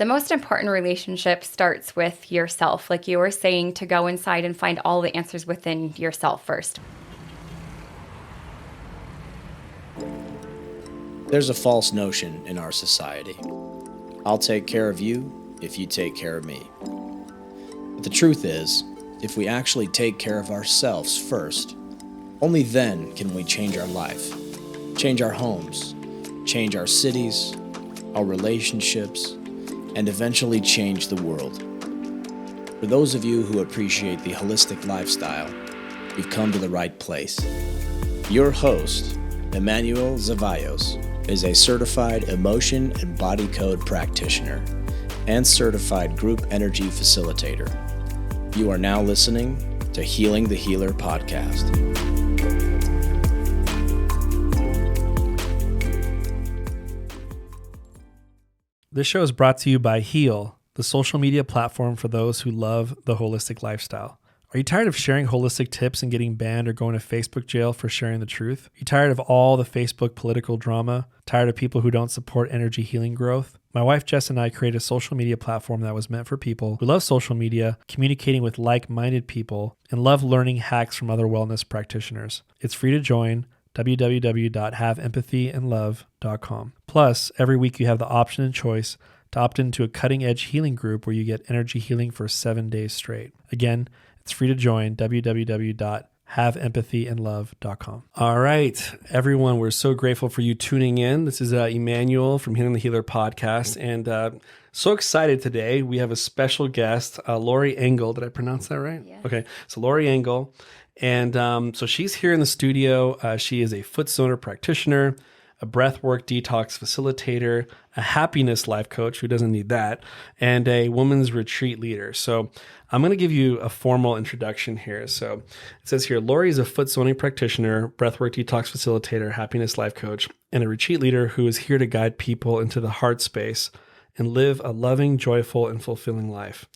The most important relationship starts with yourself. Like you were saying, to go inside and find all the answers within yourself first. There's a false notion in our society. I'll take care of you if you take care of me. But the truth is, if we actually take care of ourselves first, only then can we change our life, change our homes, change our cities, our relationships, and eventually change the world. For those of you who appreciate the holistic lifestyle, you've come to the right place. Your host, Emanuel is a certified emotion and body code practitioner and certified group energy facilitator. You are now listening to Healing the Healer podcast. This show is brought to you by Heal, the social media platform for those who love the holistic lifestyle. Are you tired of sharing holistic tips and getting banned or going to Facebook jail for sharing the truth? Are you tired of all the Facebook political drama? Tired of people who don't support energy healing growth? My wife Jess and I created a social media platform that was meant for people who love social media, communicating with like-minded people, and love learning hacks from other wellness practitioners. It's free to join. www.haveempathyandlove.com. Plus, every week you have the option and choice to opt into a cutting-edge healing group where you get energy healing for 7 days straight. Again, it's free to join. www.haveempathyandlove.com. All right, everyone, we're so grateful for you tuning in. This is Emanuel from Healing the Healer podcast, and so excited today. We have a special guest, Lori Engel. Did I pronounce that right? Yeah. Okay, so Lori Engel. And so she's here in the studio. She is a Foot Zoner Practitioner, a Breathwork Detox Facilitator, a happiness life coach, who doesn't need that, and a women's retreat leader. So I'm going to give you a formal introduction here. So it says here, Lori is a Foot Zoning Practitioner, Breathwork Detox Facilitator, happiness life coach, and a retreat leader who is here to guide people into the heart space and live a loving, joyful, and fulfilling life.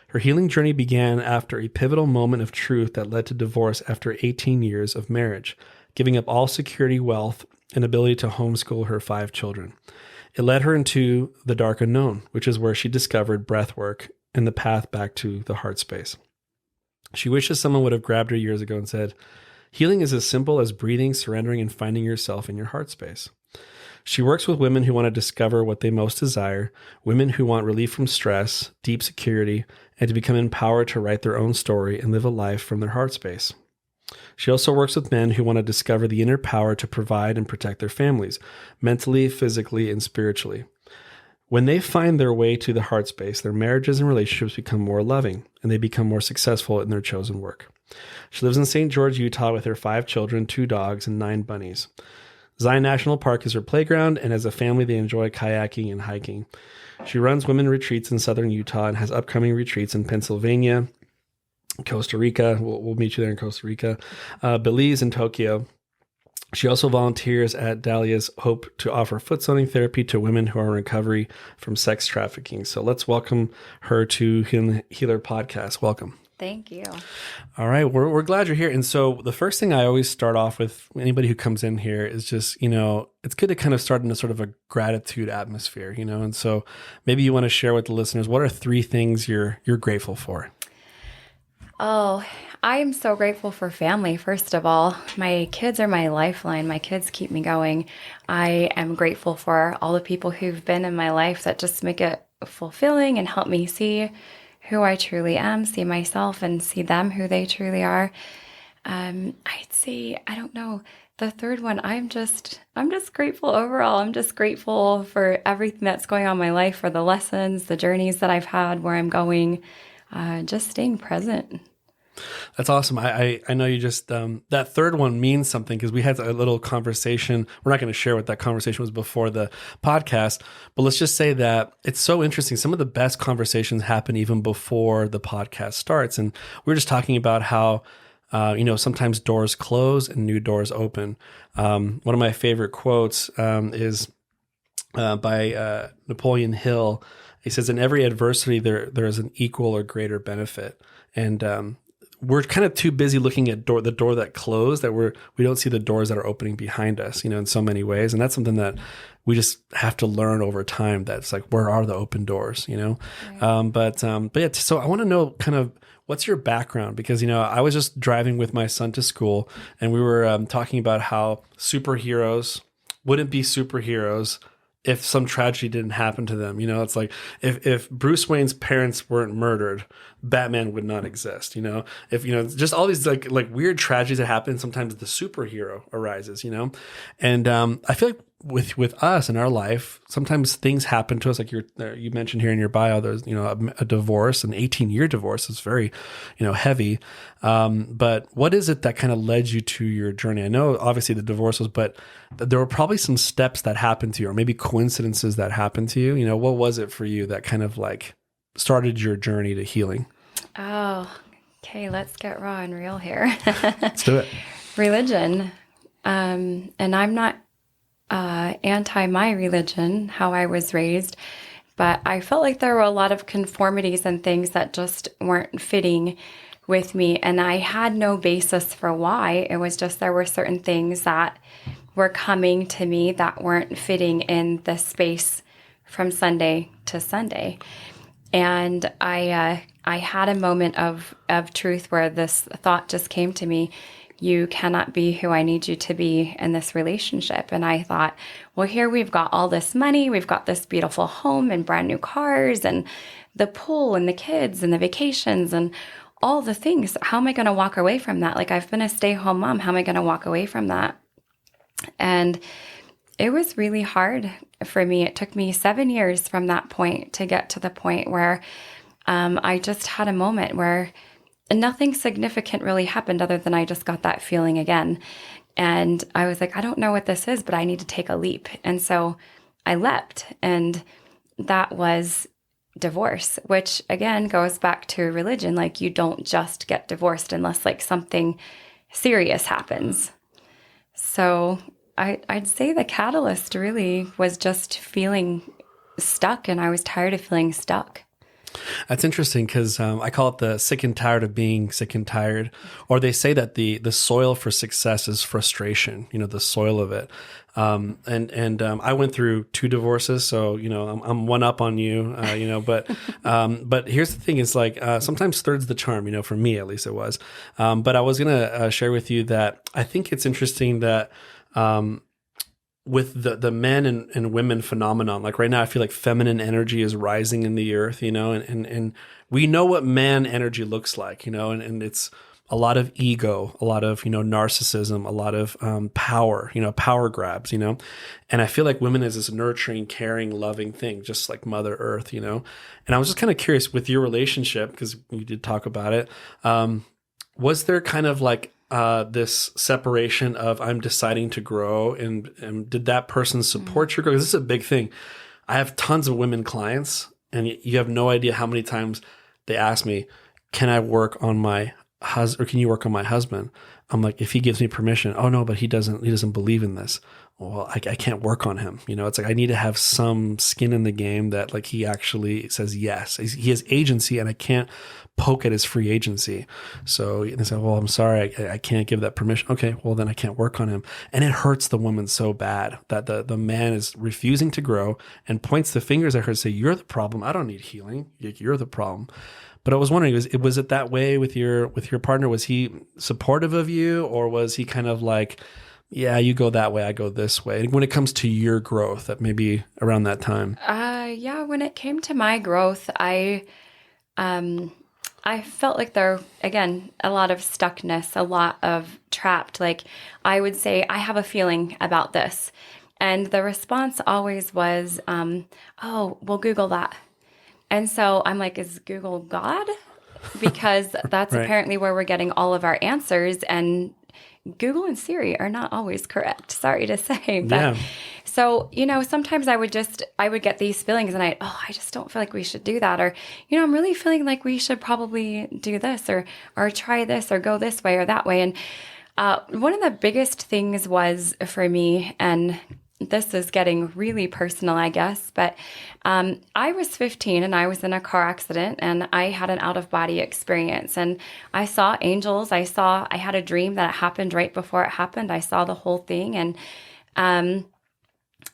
Her healing journey began after a pivotal moment of truth that led to divorce after 18 years of marriage, giving up all security, wealth, and ability to homeschool her 5 children. It led her into the dark unknown, which is where she discovered breathwork and the path back to the heart space. She wishes someone would have grabbed her years ago and said, "Healing is as simple as breathing, surrendering, and finding yourself in your heart space." She works with women who want to discover what they most desire, women who want relief from stress, deep security, and to become empowered to write their own story and live a life from their heart space. She also works with men who want to discover the inner power to provide and protect their families, mentally, physically, and spiritually. When they find their way to the heart space, their marriages and relationships become more loving, and they become more successful in their chosen work. She lives in St. George, Utah with her 5 children, 2 dogs, and 9 bunnies. Zion National Park is her playground, and as a family, they enjoy kayaking and hiking. She runs women retreats in southern Utah and has upcoming retreats in Pennsylvania, Costa Rica. We'll meet you there in Costa Rica, Belize, and Tokyo. She also volunteers at Dahlia's Hope to offer foot zoning therapy to women who are in recovery from sex trafficking. So let's welcome her to Healing the Healer podcast. Welcome. Thank you. All right. We're glad you're here. And so the first thing I always start off with anybody who comes in here is just, it's good to kind of start in a sort of a gratitude atmosphere, and so maybe you want to share with the listeners, what are 3 things you're grateful for? Oh, I'm so grateful for family, first of all. My kids are my lifeline. My kids keep me going. I am grateful for all the people who've been in my life that just make it fulfilling and help me see who I truly am, see myself, and see them who they truly are. I'd say, I don't know, the third one, I'm just grateful overall. I'm just grateful for everything that's going on in my life, for the lessons, the journeys that I've had, where I'm going, just staying present. That's awesome. I know you just, that third one means something because we had a little conversation. We're not going to share what that conversation was before the podcast, but let's just say that it's so interesting. Some of the best conversations happen even before the podcast starts. And we were just talking about how, sometimes doors close and new doors open. One of my favorite quotes is by Napoleon Hill. He says, "In every adversity, there is an equal or greater benefit." And we're kind of too busy looking at the door that closed that we don't see the doors that are opening behind us, in so many ways. And that's something that we just have to learn over time that it's like, where are the open doors, you know? Right. But yeah, so I want to know kind of what's your background? Because, you know, I was just driving with my son to school and we were talking about how superheroes wouldn't be superheroes if some tragedy didn't happen to them. You know, it's like if Bruce Wayne's parents weren't murdered, Batman would not exist. You know, if, you know, just all these like weird tragedies that happen, sometimes the superhero arises, you know? And I feel like with us in our life, sometimes things happen to us. Like you mentioned here in your bio, there's, you know, a divorce, an 18-year divorce is very, you know, heavy. But what is it that kind of led you to your journey? I know obviously the divorce was, but there were probably some steps that happened to you, or maybe coincidences that happened to you. You know, what was it for you that kind of like started your journey to healing? Oh, okay. Let's get raw and real here. Let's do it. Religion. And I'm not anti my religion, how I was raised, but I felt like there were a lot of conformities and things that just weren't fitting with me. And I had no basis for why. It was just there were certain things that were coming to me that weren't fitting in the space from Sunday to Sunday. And I had a moment of truth where this thought just came to me: you cannot be who I need you to be in this relationship. And I thought, well, here we've got all this money, we've got this beautiful home and brand new cars and the pool and the kids and the vacations and all the things. How am I going to walk away from that? Like, I've been a stay-home mom. How am I going to walk away from that? And it was really hard for me. It took me 7 years from that point to get to the point where I just had a moment where nothing significant really happened other than I just got that feeling again. And I was like, I don't know what this is, but I need to take a leap. And so I leapt, and that was divorce, which again goes back to religion. Like, you don't just get divorced unless like something serious happens. So I'd say the catalyst really was just feeling stuck, and I was tired of feeling stuck. That's interesting because I call it the sick and tired of being sick and tired. Or they say that the soil for success is frustration, you know, the soil of it. I went through 2 divorces, so, you know, I'm one up on you, you know, but here's the thing is like, sometimes third's the charm, you know, for me, at least it was. But I was going to share with you that I think it's interesting that, with the men and women phenomenon, like right now, I feel like feminine energy is rising in the earth, you know, and we know what man energy looks like, you know, and it's a lot of ego, a lot of, you know, narcissism, a lot of power, you know, power grabs, you know, and I feel like women is this nurturing, caring, loving thing, just like Mother Earth, you know, and I was just kind of curious with your relationship, because we did talk about it, was there kind of like this separation of I'm deciding to grow, and did that person support your growth? This is a big thing. I have tons of women clients, and you have no idea how many times they ask me, can I work on my husband, or can you work on my husband? I'm like, if he gives me permission. Oh no, but he doesn't believe in this. Well, I can't work on him. You know, it's like, I need to have some skin in the game that like he actually says yes. He has agency, and I can't poke at his free agency. So they say, well, I'm sorry, I can't give that permission. Okay, well then I can't work on him. And it hurts the woman so bad that the man is refusing to grow and points the fingers at her and say, you're the problem. I don't need healing. You're the problem. But I was wondering, was it that way with your partner? Was he supportive of you, or was he kind of like, yeah, you go that way, I go this way, when it comes to your growth, that maybe around that time? Yeah, when it came to my growth, I felt like there, again, a lot of stuckness, a lot of trapped. Like, I would say, I have a feeling about this. And the response always was, oh, we'll Google that. And so I'm like, is Google God? Because that's Right. apparently where we're getting all of our answers. And Google and Siri are not always correct. Sorry to say. But Yeah. so, you know, sometimes I would get these feelings, and I just don't feel like we should do that. Or, you know, I'm really feeling like we should probably do this or try this or go this way or that way. And one of the biggest things was for me, and this is getting really personal, I guess, but I was 15 and I was in a car accident, and I had an out-of-body experience, and I saw angels. I had a dream that happened right before it happened. I saw the whole thing, and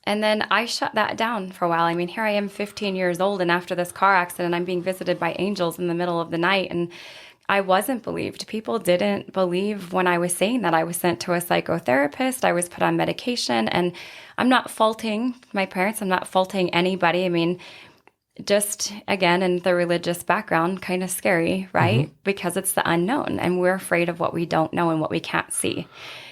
And then I shut that down for a while. I mean, here I am 15 years old, and after this car accident, I'm being visited by angels in the middle of the night. And I wasn't believed. People didn't believe when I was saying that. I was sent to a psychotherapist. I was put on medication. And I'm not faulting my parents. I'm not faulting anybody. I mean, just again, in the religious background, kind of scary, right? Because it's the unknown, and we're afraid of what we don't know and what we can't see.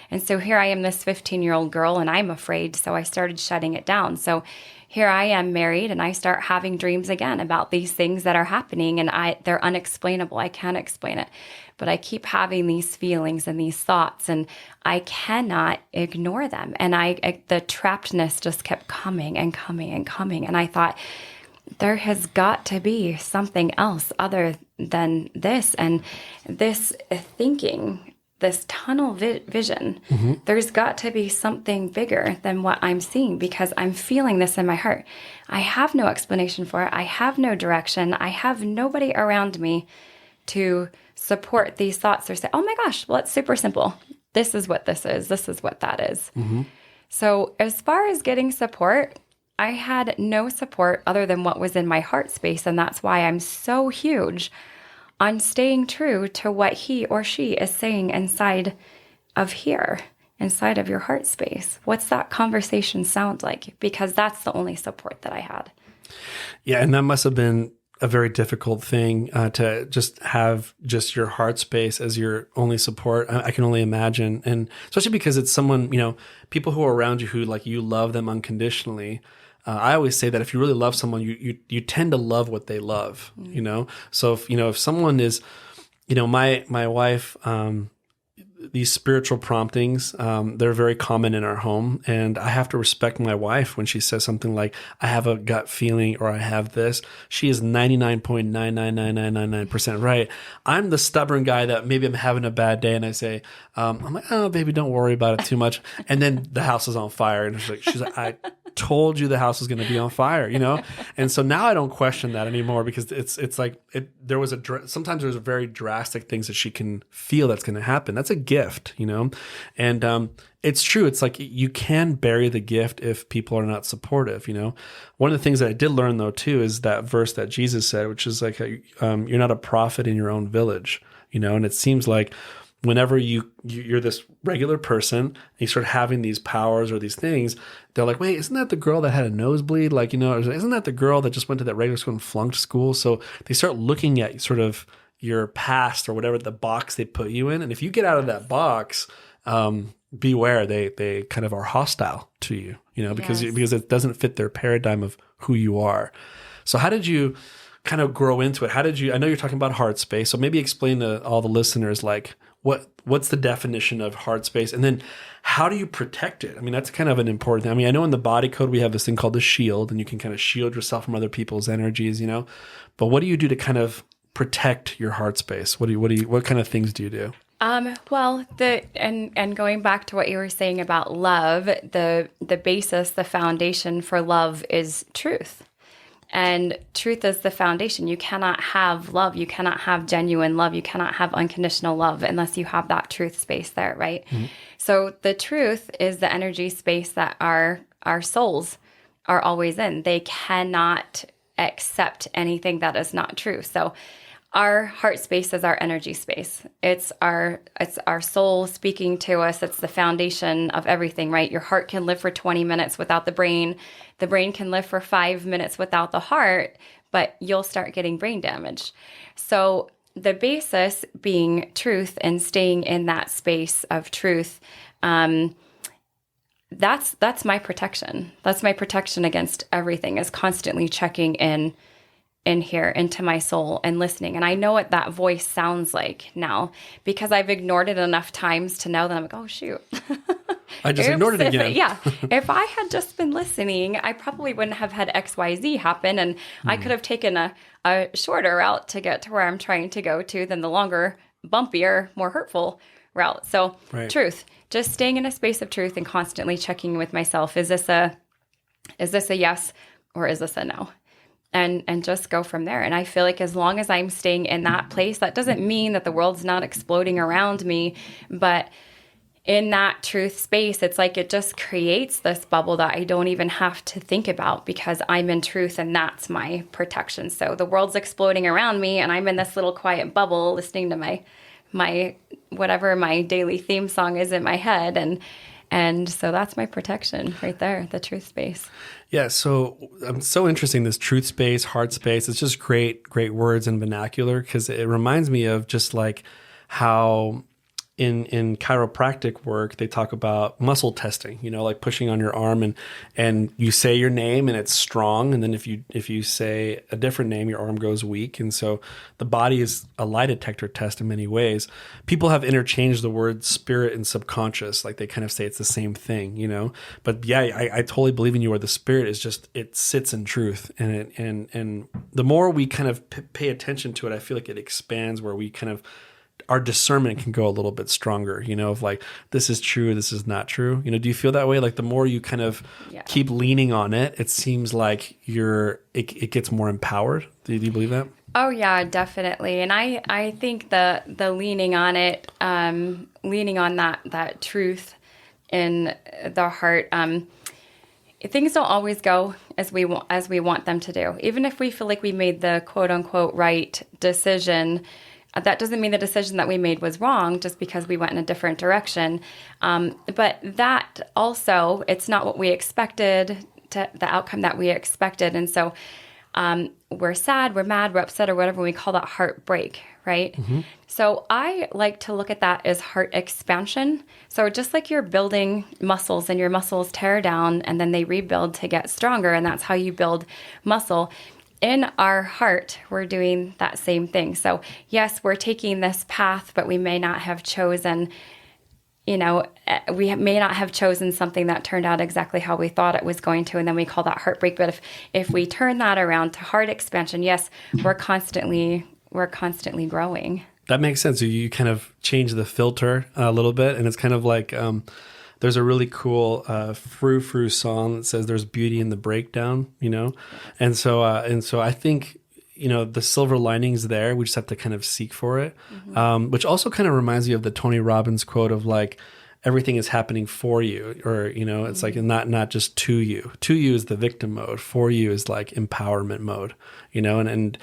And so here I am, this 15-year-old girl, and I'm afraid. So I started shutting it down. So here I am married, and I start having dreams again about these things that are happening, and they're unexplainable. I can't explain it, but I keep having these feelings and these thoughts, and I cannot ignore them. And the trappedness just kept coming and coming and coming. And I thought, there has got to be something else other than this, and this thinking, this tunnel vision. There's got to be something bigger than what I'm seeing, because I'm feeling this in my heart. I have no explanation for it. I have no direction. I have nobody around me to support these thoughts or say, oh my gosh, well, it's super simple. This is what this is. This is what that is. So as far as getting support, I had no support other than what was in my heart space. And that's why I'm so huge on staying true to what he or she is saying inside of here, inside of your heart space. What's that conversation sound like? Because that's the only support that I had. Yeah. And that must have been a very difficult thing to just have just your heart space as your only support. I can only imagine. And especially because it's someone, people who are around you who like you love them unconditionally. I always say that if you really love someone, you tend to love what they love, So if someone is, my wife, these spiritual promptings, they're very common in our home, and I have to respect my wife when she says something like, I have a gut feeling, or I have this. She is 99.99999% right. I'm the stubborn guy that maybe I'm having a bad day, and I say, I'm like, oh, baby, don't worry about it too much. And then the house is on fire, and she's like, I told you the house was going to be on fire, And so now I don't question that anymore, because it's like sometimes there's very drastic things that she can feel that's going to happen. That's a gift, and it's true. It's like you can bury the gift if people are not supportive, One of the things that I did learn though too is that verse that Jesus said, which is like, you're not a prophet in your own village, and it seems like whenever you're this regular person and you start having these powers or these things, they're like, wait, isn't that the girl that had a nosebleed? Like, isn't that the girl that just went to that regular school and flunked school? So they start looking at sort of your past or whatever the box they put you in. And if you get out of that box, beware, they kind of are hostile to you, because it doesn't fit their paradigm of who you are. So how did you kind of grow into it? I know you're talking about heart space, so maybe explain to all the listeners, like, what's the definition of heart space? And then how do you protect it? I mean, that's kind of an important thing. I mean, I know in the body code, we have this thing called the shield, and you can kind of shield yourself from other people's energies, but what do you do to kind of protect your heart space? What kind of things do you do? Well, and going back to what you were saying about love, the basis, the foundation for love is truth. And truth is the foundation. You cannot have love. You cannot have genuine love. You cannot have unconditional love unless you have that truth space there, right? So the truth is the energy space that our souls are always in. They cannot accept anything that is not true. So our heart space is our energy space. It's our soul speaking to us. It's the foundation of everything, right? Your heart can live for 20 minutes without the brain. The brain can live for 5 minutes without the heart, but you'll start getting brain damage. So the basis being truth and staying in that space of truth, that's my protection. That's my protection against everything, is constantly checking in here into my soul and listening. And I know what that voice sounds like now, because I've ignored it enough times to know that I'm like, oh, shoot. I just ignored it again. If I had just been listening, I probably wouldn't have had XYZ happen. And I could have taken a shorter route to get to where I'm trying to go to than the longer, bumpier, more hurtful route. So Truth, just staying in a space of truth and constantly checking with myself. Is this a yes or is this a no? And just go from there. And I feel like as long as I'm staying in that place, that doesn't mean that the world's not exploding around me, but in that truth space, it's like it just creates this bubble that I don't even have to think about because I'm in truth and that's my protection. So the world's exploding around me and I'm in this little quiet bubble listening to my whatever my daily theme song is in my head, and so that's my protection right there, the truth space. Yeah, so so interesting, this truth space, heart space. It's just great words and vernacular, because it reminds me of just like how in chiropractic work, they talk about muscle testing, like pushing on your arm and you say your name and it's strong. And then if you say a different name, your arm goes weak. And so the body is a lie detector test in many ways. People have interchanged the word spirit and subconscious. Like they kind of say it's the same thing, but yeah, I totally believe in you, where the spirit is just, it sits in truth. And the more we kind of pay attention to it, I feel like it expands, where we kind of, our discernment can go a little bit stronger, of like, this is true, this is not true. Do you feel that way? Like the more you kind of keep leaning on it, it seems like it gets more empowered. Do you believe that? Oh yeah, definitely. And I think the leaning on it, leaning on that truth in the heart, things don't always go as we want them to do. Even if we feel like we made the quote unquote right decision, that doesn't mean the decision that we made was wrong just because we went in a different direction. But that also, it's not what we expected, the outcome that we expected. And so we're sad, we're mad, we're upset, or whatever. We call that heartbreak, right? Mm-hmm. So I like to look at that as heart expansion. So just like you're building muscles and your muscles tear down and then they rebuild to get stronger, and that's how you build muscle. In our heart, we're doing that same thing. So yes, we're taking this path, but we may not have chosen, we may not have chosen something that turned out exactly how we thought it was going to. And then we call that heartbreak. But if we turn that around to heart expansion, yes, we're constantly growing. That makes sense. So you kind of change the filter a little bit. And it's kind of like, there's a really cool Frou Frou song that says there's beauty in the breakdown, And so I think, the silver lining's there. We just have to kind of seek for it, mm-hmm. Which also kind of reminds me of the Tony Robbins quote of like, everything is happening for you, or, it's mm-hmm. like not just to you. To you is the victim mode. For you is like empowerment mode, and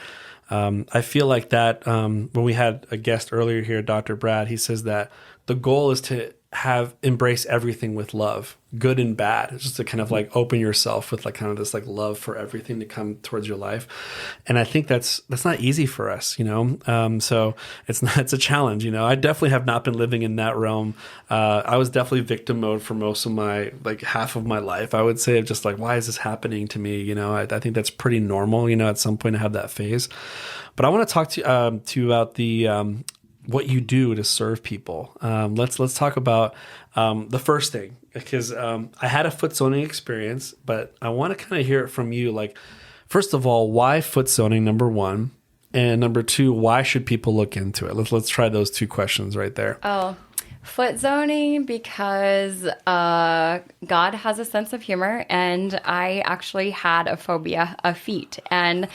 I feel like that when we had a guest earlier here, Dr. Brad, he says that the goal is to embrace everything with love, good and bad. It's just to kind of like open yourself with like kind of this like love for everything to come towards your life. And I think that's not easy for us, so it's a challenge, I definitely have not been living in that realm. I was definitely victim mode for most of my, like half of my life, I would say, of just like, why is this happening to me? I think that's pretty normal, at some point to have that phase. But I want to talk to you about the, what you do to serve people. Let's talk about the first thing, because I had a foot zoning experience, but I want to kind of hear it from you. Like, first of all, why foot zoning, number one, and number two, why should people look into it? Let's try those two questions right there. Oh, foot zoning because God has a sense of humor, and I actually had a phobia of feet, and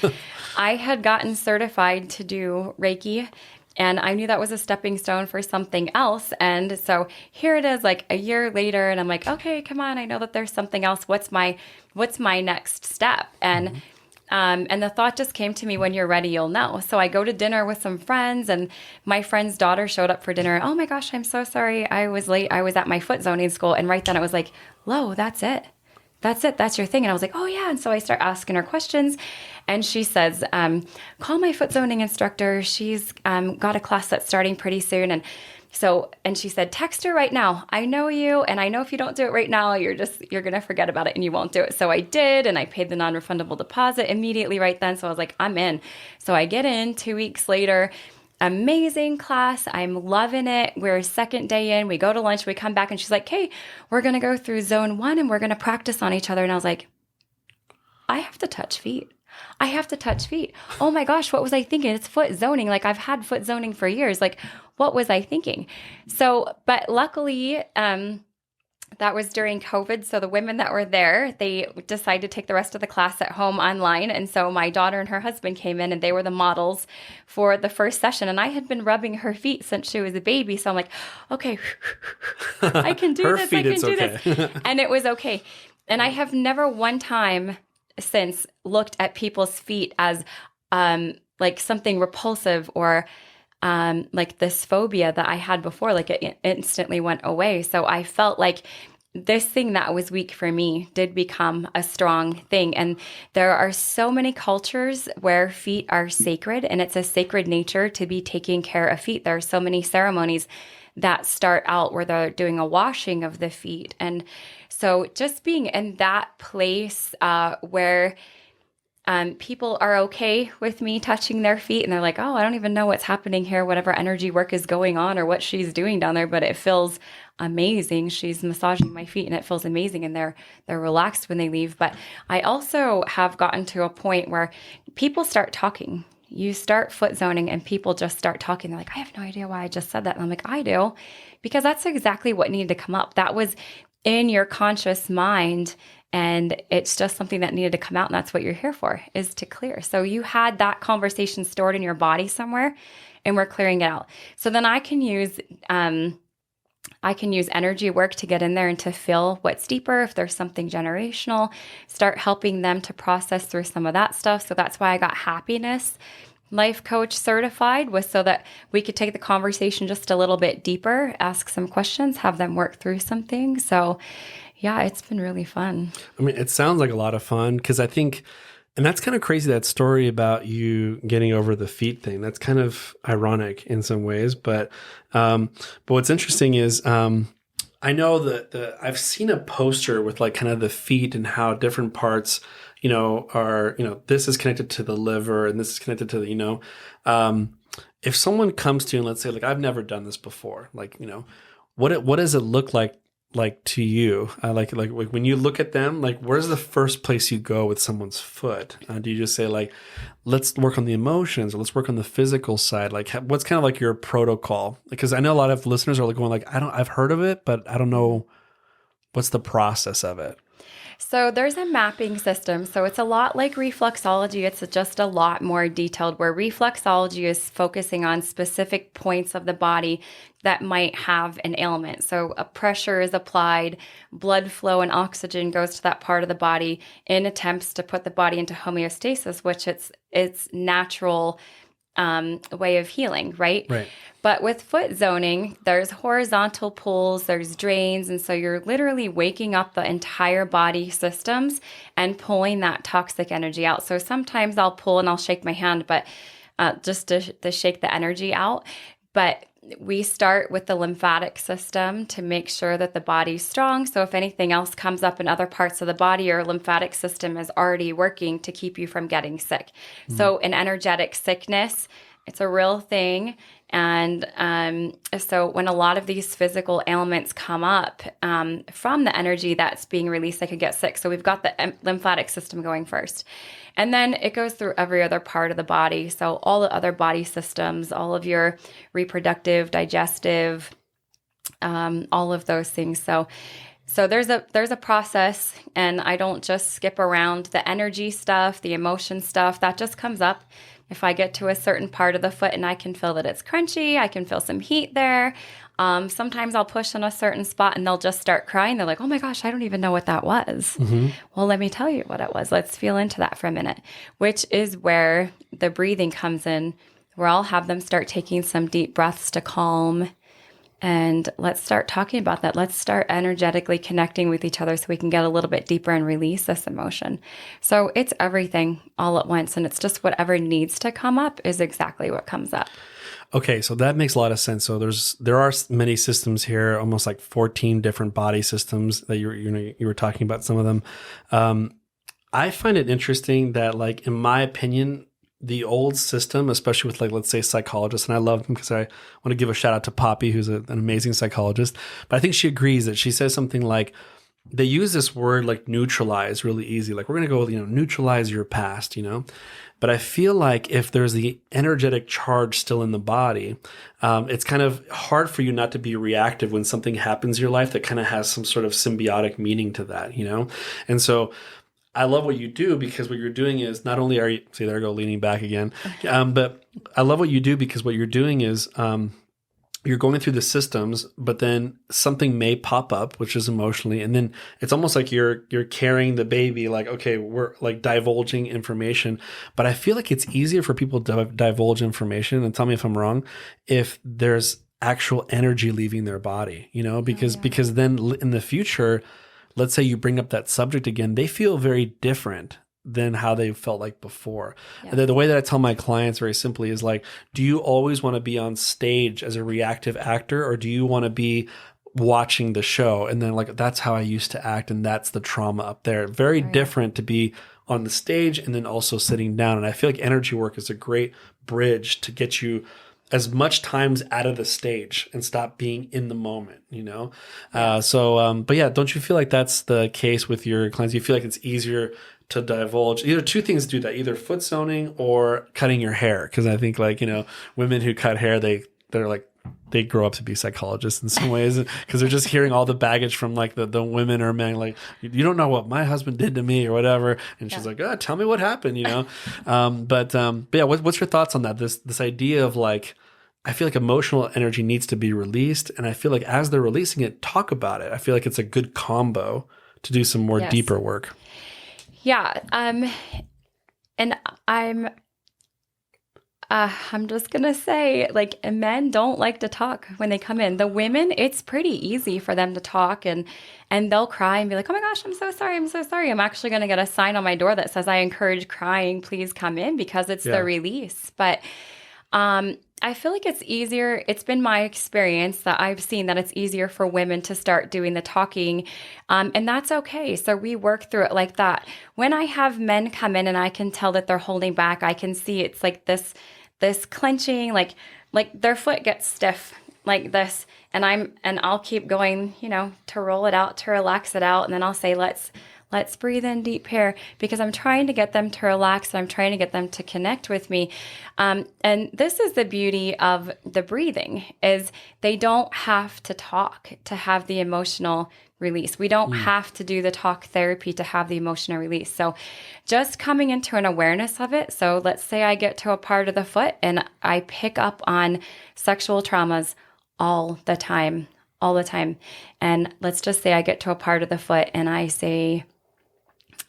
I had gotten certified to do Reiki. And I knew that was a stepping stone for something else. And so here it is, like a year later, and I'm like, okay, come on, I know that there's something else. What's my next step? And mm-hmm. And the thought just came to me, when you're ready, you'll know. So I go to dinner with some friends, and my friend's daughter showed up for dinner. Oh my gosh, I'm so sorry, I was late. I was at my foot zoning school. And right then it was like, Lo, that's it. That's your thing. And I was like, oh yeah. And so I start asking her questions, and she says, call my foot zoning instructor. She's got a class that's starting pretty soon. And she said, text her right now. I know you. And I know if you don't do it right now, you're going to forget about it and you won't do it. So I did. And I paid the non-refundable deposit immediately right then. So I was like, I'm in. So I get in 2 weeks later. Amazing class. I'm loving it. We're second day in. We go to lunch. We come back and she's like, hey, we're going to go through zone 1 and we're going to practice on each other. And I was like, I have to touch feet. Oh my gosh, what was I thinking? It's foot zoning. Like, I've had foot zoning for years. Like, what was I thinking? So, but luckily, That was during COVID. So the women that were there, they decided to take the rest of the class at home online. And so my daughter and her husband came in and they were the models for the first session. And I had been rubbing her feet since she was a baby. So I'm like, okay, I can do this. I can do this. And it was okay. And I have never one time since looked at people's feet as like something repulsive or like this phobia that I had before, like it instantly went away. So I felt like this thing that was weak for me did become a strong thing. And there are so many cultures where feet are sacred, and it's a sacred nature to be taking care of feet. There are so many ceremonies that start out where they're doing a washing of the feet. And so just being in that place where people are okay with me touching their feet, and they're like, oh, I don't even know what's happening here, whatever energy work is going on or what she's doing down there, but it feels amazing. She's massaging my feet and it feels amazing, and they're relaxed when they leave. But I also have gotten to a point where people start talking. You start foot zoning and people just start talking. They're like, I have no idea why I just said that. And I'm like, I do, because that's exactly what needed to come up. That was in your conscious mind. And it's just something that needed to come out. And that's what you're here for, is to clear. So you had that conversation stored in your body somewhere, and we're clearing it out. So then I can use energy work to get in there and to feel what's deeper. If there's something generational, start helping them to process through some of that stuff. So that's why I got happiness life coach certified, was so that we could take the conversation just a little bit deeper, ask some questions, have them work through something. So yeah, it's been really fun. I mean, it sounds like a lot of fun, because I think, and that's kind of crazy, that story about you getting over the feet thing. That's kind of ironic in some ways, but what's interesting is I know that I've seen a poster with like kind of the feet and how different parts, are, this is connected to the liver and this is connected to the, if someone comes to you and let's say, like, I've never done this before, like, what does it look like to you? Like when you look at them, like, where's the first place you go with someone's foot? Do you just say like, let's work on the emotions, or let's work on the physical side? Like, what's kind of like your protocol? Because I know a lot of listeners are like going like, I've heard of it, but I don't know what's the process of it. So there's a mapping system. So it's a lot like reflexology. It's just a lot more detailed, where reflexology is focusing on specific points of the body that might have an ailment. So a pressure is applied, blood flow and oxygen goes to that part of the body in attempts to put the body into homeostasis, which it's natural way of healing, right? Right. But with foot zoning, there's horizontal pulls, there's drains. And so you're literally waking up the entire body systems and pulling that toxic energy out. So sometimes I'll pull and I'll shake my hand, but just to shake the energy out. But we start with the lymphatic system to make sure that the body's strong. So if anything else comes up in other parts of the body, your lymphatic system is already working to keep you from getting sick. Mm-hmm. So an energetic sickness, it's a real thing. And so when a lot of these physical ailments come up from the energy that's being released, they could get sick. So we've got the lymphatic system going first. And then it goes through every other part of the body. So all the other body systems, all of your reproductive, digestive, all of those things. So there's a process, and I don't just skip around the energy stuff, the emotion stuff. That just comes up. If I get to a certain part of the foot and I can feel that it's crunchy, I can feel some heat there. Sometimes I'll push on a certain spot and they'll just start crying. They're like, oh my gosh, I don't even know what that was. Mm-hmm. Well, let me tell you what it was. Let's feel into that for a minute, which is where the breathing comes in, where I'll have them start taking some deep breaths to calm. And let's start talking about that. Let's start energetically connecting with each other so we can get a little bit deeper and release this emotion. So it's everything all at once. And it's just whatever needs to come up is exactly what comes up. Okay, so that makes a lot of sense. So there are many systems here, almost like 14 different body systems that you were talking about some of them. I find it interesting that, like, in my opinion, the old system, especially with, like, let's say psychologists, and I love them because I want to give a shout out to Poppy, who's an amazing psychologist, but I think she agrees that she says something like, they use this word like neutralize really easy. Like, we're going to go, neutralize your past, But I feel like if there's the energetic charge still in the body, it's kind of hard for you not to be reactive when something happens in your life that kind of has some sort of symbiotic meaning to that, And so I love what you do, because what you're doing is not only are you, see, there I go, leaning back again. But I love what you do, because what you're doing is, you're going through the systems, but then something may pop up, which is emotionally. And then it's almost like you're carrying the baby, like, okay, we're like divulging information. But I feel like it's easier for people to divulge information, and tell me if I'm wrong, if there's actual energy leaving their body, because then in the future, let's say you bring up that subject again, they feel very different than how they felt like before. Yeah. The way that I tell my clients very simply is like, do you always want to be on stage as a reactive actor, or do you want to be watching the show? And then like, that's how I used to act, and that's the trauma up there. Very different to be on the stage and then also sitting down. And I feel like energy work is a great bridge to get you as much times out of the stage and stop being in the moment, But yeah, don't you feel like that's the case with your clients? You feel like it's easier to divulge? Either two things do that, either foot zoning or cutting your hair. Because I think women who cut hair, they're like, they grow up to be psychologists in some ways, because they're just hearing all the baggage from like the women or men, like, you don't know what my husband did to me or whatever. And she's like, tell me what happened, But yeah, what's your thoughts on that? This idea of like, I feel like emotional energy needs to be released. And I feel like as they're releasing it, talk about it. I feel like it's a good combo to do some more deeper work. Yeah. And I'm just going to say, like, men don't like to talk when they come in. The women, it's pretty easy for them to talk, and they'll cry and be like, oh my gosh, I'm so sorry. I'm so sorry. I'm actually going to get a sign on my door that says, I encourage crying, please come in, because it's the release. But, I feel like it's easier. It's been my experience that I've seen that it's easier for women to start doing the talking. And that's okay. So we work through it like that. When I have men come in and I can tell that they're holding back, I can see it's like this clenching, like their foot gets stiff like this. And I'll keep going, to roll it out, to relax it out. And then I'll say, let's breathe in deep here, because I'm trying to get them to relax, and I'm trying to get them to connect with me. And this is the beauty of the breathing, is they don't have to talk to have the emotional release. We don't have to do the talk therapy to have the emotional release. So just coming into an awareness of it. So let's say I get to a part of the foot and I pick up on sexual traumas all the time. And let's just say I get to a part of the foot and I say,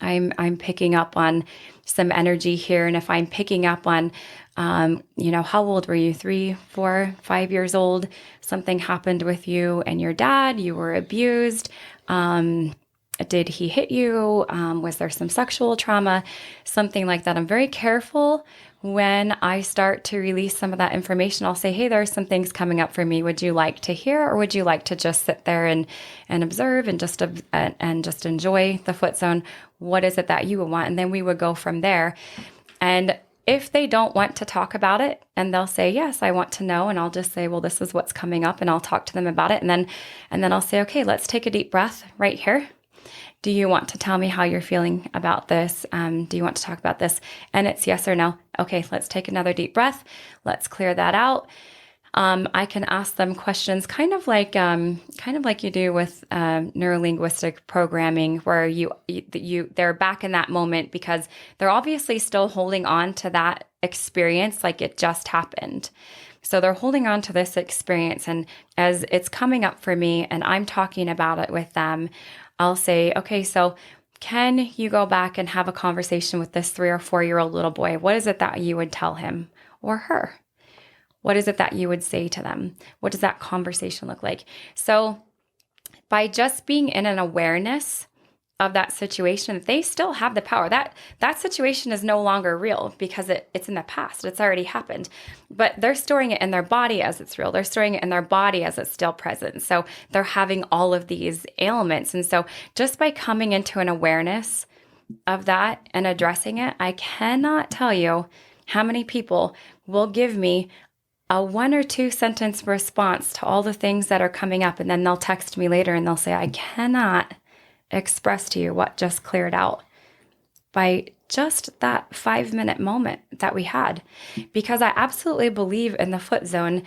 I'm picking up on some energy here. And if I'm picking up on, how old were you? 3, 4, 5 years old? Something happened with you and your dad, you were abused. Did he hit you? Was there some sexual trauma? Something like that. I'm very careful when I start to release some of that information. I'll say, hey, there are some things coming up for me. Would you like to hear, or would you like to just sit there and observe and just enjoy the foot zone? What is it that you would want? And then we would go from there. And if they don't want to talk about it, and they'll say, yes, I want to know. And I'll just say, well, this is what's coming up. And I'll talk to them about it. And then I'll say, okay, let's take a deep breath right here. Do you want to tell me how you're feeling about this? Do you want to talk about this? And it's yes or no. Okay, let's take another deep breath. Let's clear that out. I can ask them questions kind of like you do with neurolinguistic programming, where they're back in that moment because they're obviously still holding on to that experience like it just happened. So they're holding on to this experience, and as it's coming up for me and I'm talking about it with them, I'll say, okay, so can you go back and have a conversation with this 3 or 4-year-old little boy? What is it that you would tell him or her? What is it that you would say to them? What does that conversation look like? So by just being in an awareness of that situation, they still have the power. That situation is no longer real because it's in the past. It's already happened. But they're storing it in their body as it's real. They're storing it in their body as it's still present. So they're having all of these ailments. And so just by coming into an awareness of that and addressing it, I cannot tell you how many people will give me a 1 or 2 sentence response to all the things that are coming up. And then they'll text me later and they'll say, I cannot express to you what just cleared out by just that 5-minute moment that we had. Because I absolutely believe in the foot zone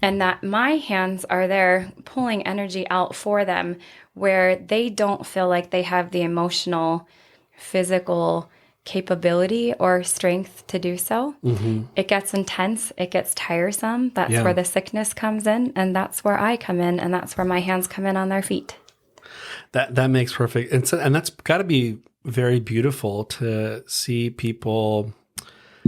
and that my hands are there pulling energy out for them where they don't feel like they have the emotional, physical capability or strength to do so. It gets intense. It gets tiresome. That's where the sickness comes in. And that's where I come in. And that's where my hands come in on their feet. That makes perfect. And that's got to be very beautiful to see people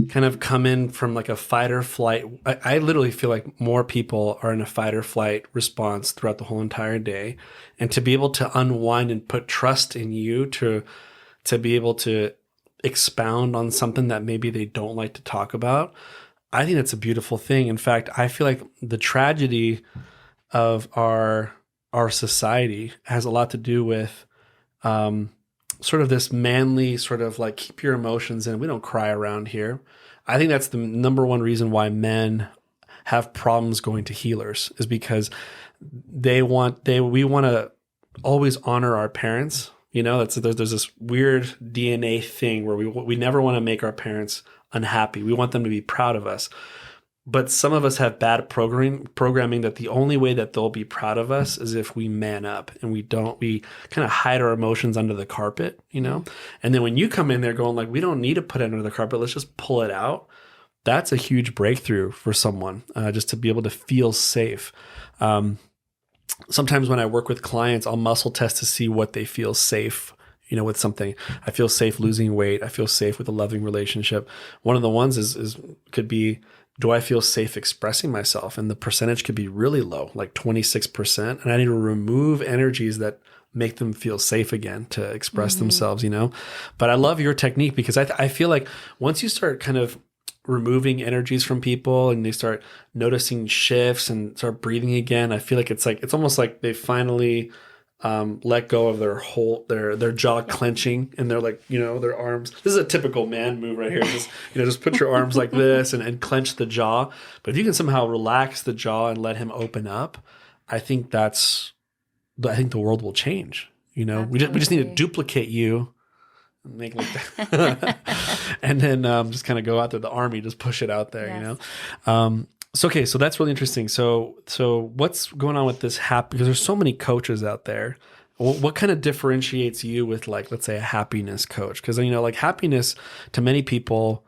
kind of come in from like a fight or flight. I literally feel like more people are in a fight or flight response throughout the whole entire day. And to be able to unwind and put trust in you to be able to expound on something that maybe they don't like to talk about, I think that's a beautiful thing. In fact, I feel like the tragedy of our society has a lot to do with sort of this manly sort of like keep your emotions in. We don't cry around here. I think that's the number one reason why men have problems going to healers, is because we want to always honor our parents. You know, there's this weird DNA thing where we never want to make our parents unhappy. We want them to be proud of us. But some of us have bad programming that the only way that they'll be proud of us is if we man up, and we kind of hide our emotions under the carpet, you know? And then when you come in there going like, we don't need to put it under the carpet, let's just pull it out. That's a huge breakthrough for someone, just to be able to feel safe. Sometimes when I work with clients, I'll muscle test to see what they feel safe, you know, with something. I feel safe losing weight. I feel safe with a loving relationship. One of the ones could be, do I feel safe expressing myself? And the percentage could be really low, like 26%. And I need to remove energies that make them feel safe again to express themselves, you know? But I love your technique because I feel like once you start kind of removing energies from people and they start noticing shifts and start breathing again, I feel like it's almost like they finally let go of their jaw clenching, and they're like, you know, their arms. This is a typical man move right here. Just put your arms like this and clench the jaw. But if you can somehow relax the jaw and let him open up, I think the world will change. You know, we just need to duplicate you. Make like that. And then just kind of go out there, the army, just push it out there, you know? So that's really interesting. So what's going on with this because there's so many coaches out there. What kind of differentiates you with, like, let's say a happiness coach? Because, you know, like happiness to many people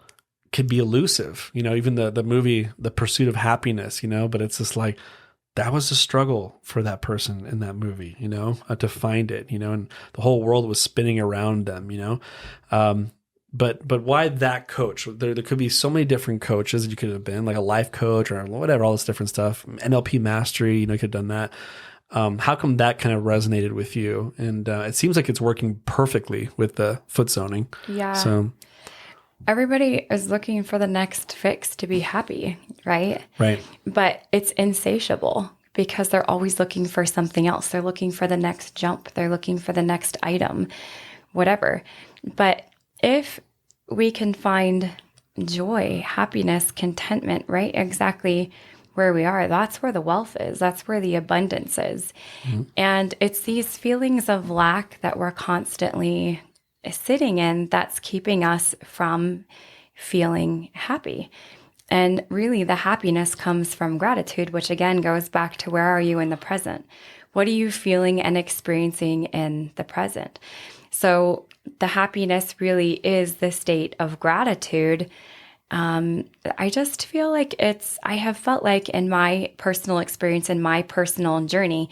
could be elusive, you know, even the movie, The Pursuit of Happiness, you know, but it's just like, that was a struggle for that person in that movie, you know, to find it, you know, and the whole world was spinning around them, you know. But why that coach? There could be so many different coaches that you could have been, like a life coach or whatever, all this different stuff. NLP mastery, you know, you could have done that. How come that kind of resonated with you? And it seems like it's working perfectly with the foot zoning. Yeah. So everybody is looking for the next fix to be happy, right? Right. But it's insatiable because they're always looking for something else. They're looking for the next jump. They're looking for the next item, whatever. But if we can find joy, happiness, contentment, right exactly where we are, that's where the wealth is. That's where the abundance is. Mm-hmm. And it's these feelings of lack that we're constantly sitting in that's keeping us from feeling happy. And really the happiness comes from gratitude, which again goes back to where are you in the present? What are you feeling and experiencing in the present? So the happiness really is the state of gratitude. I just feel like I have felt like in my personal experience, in my personal journey,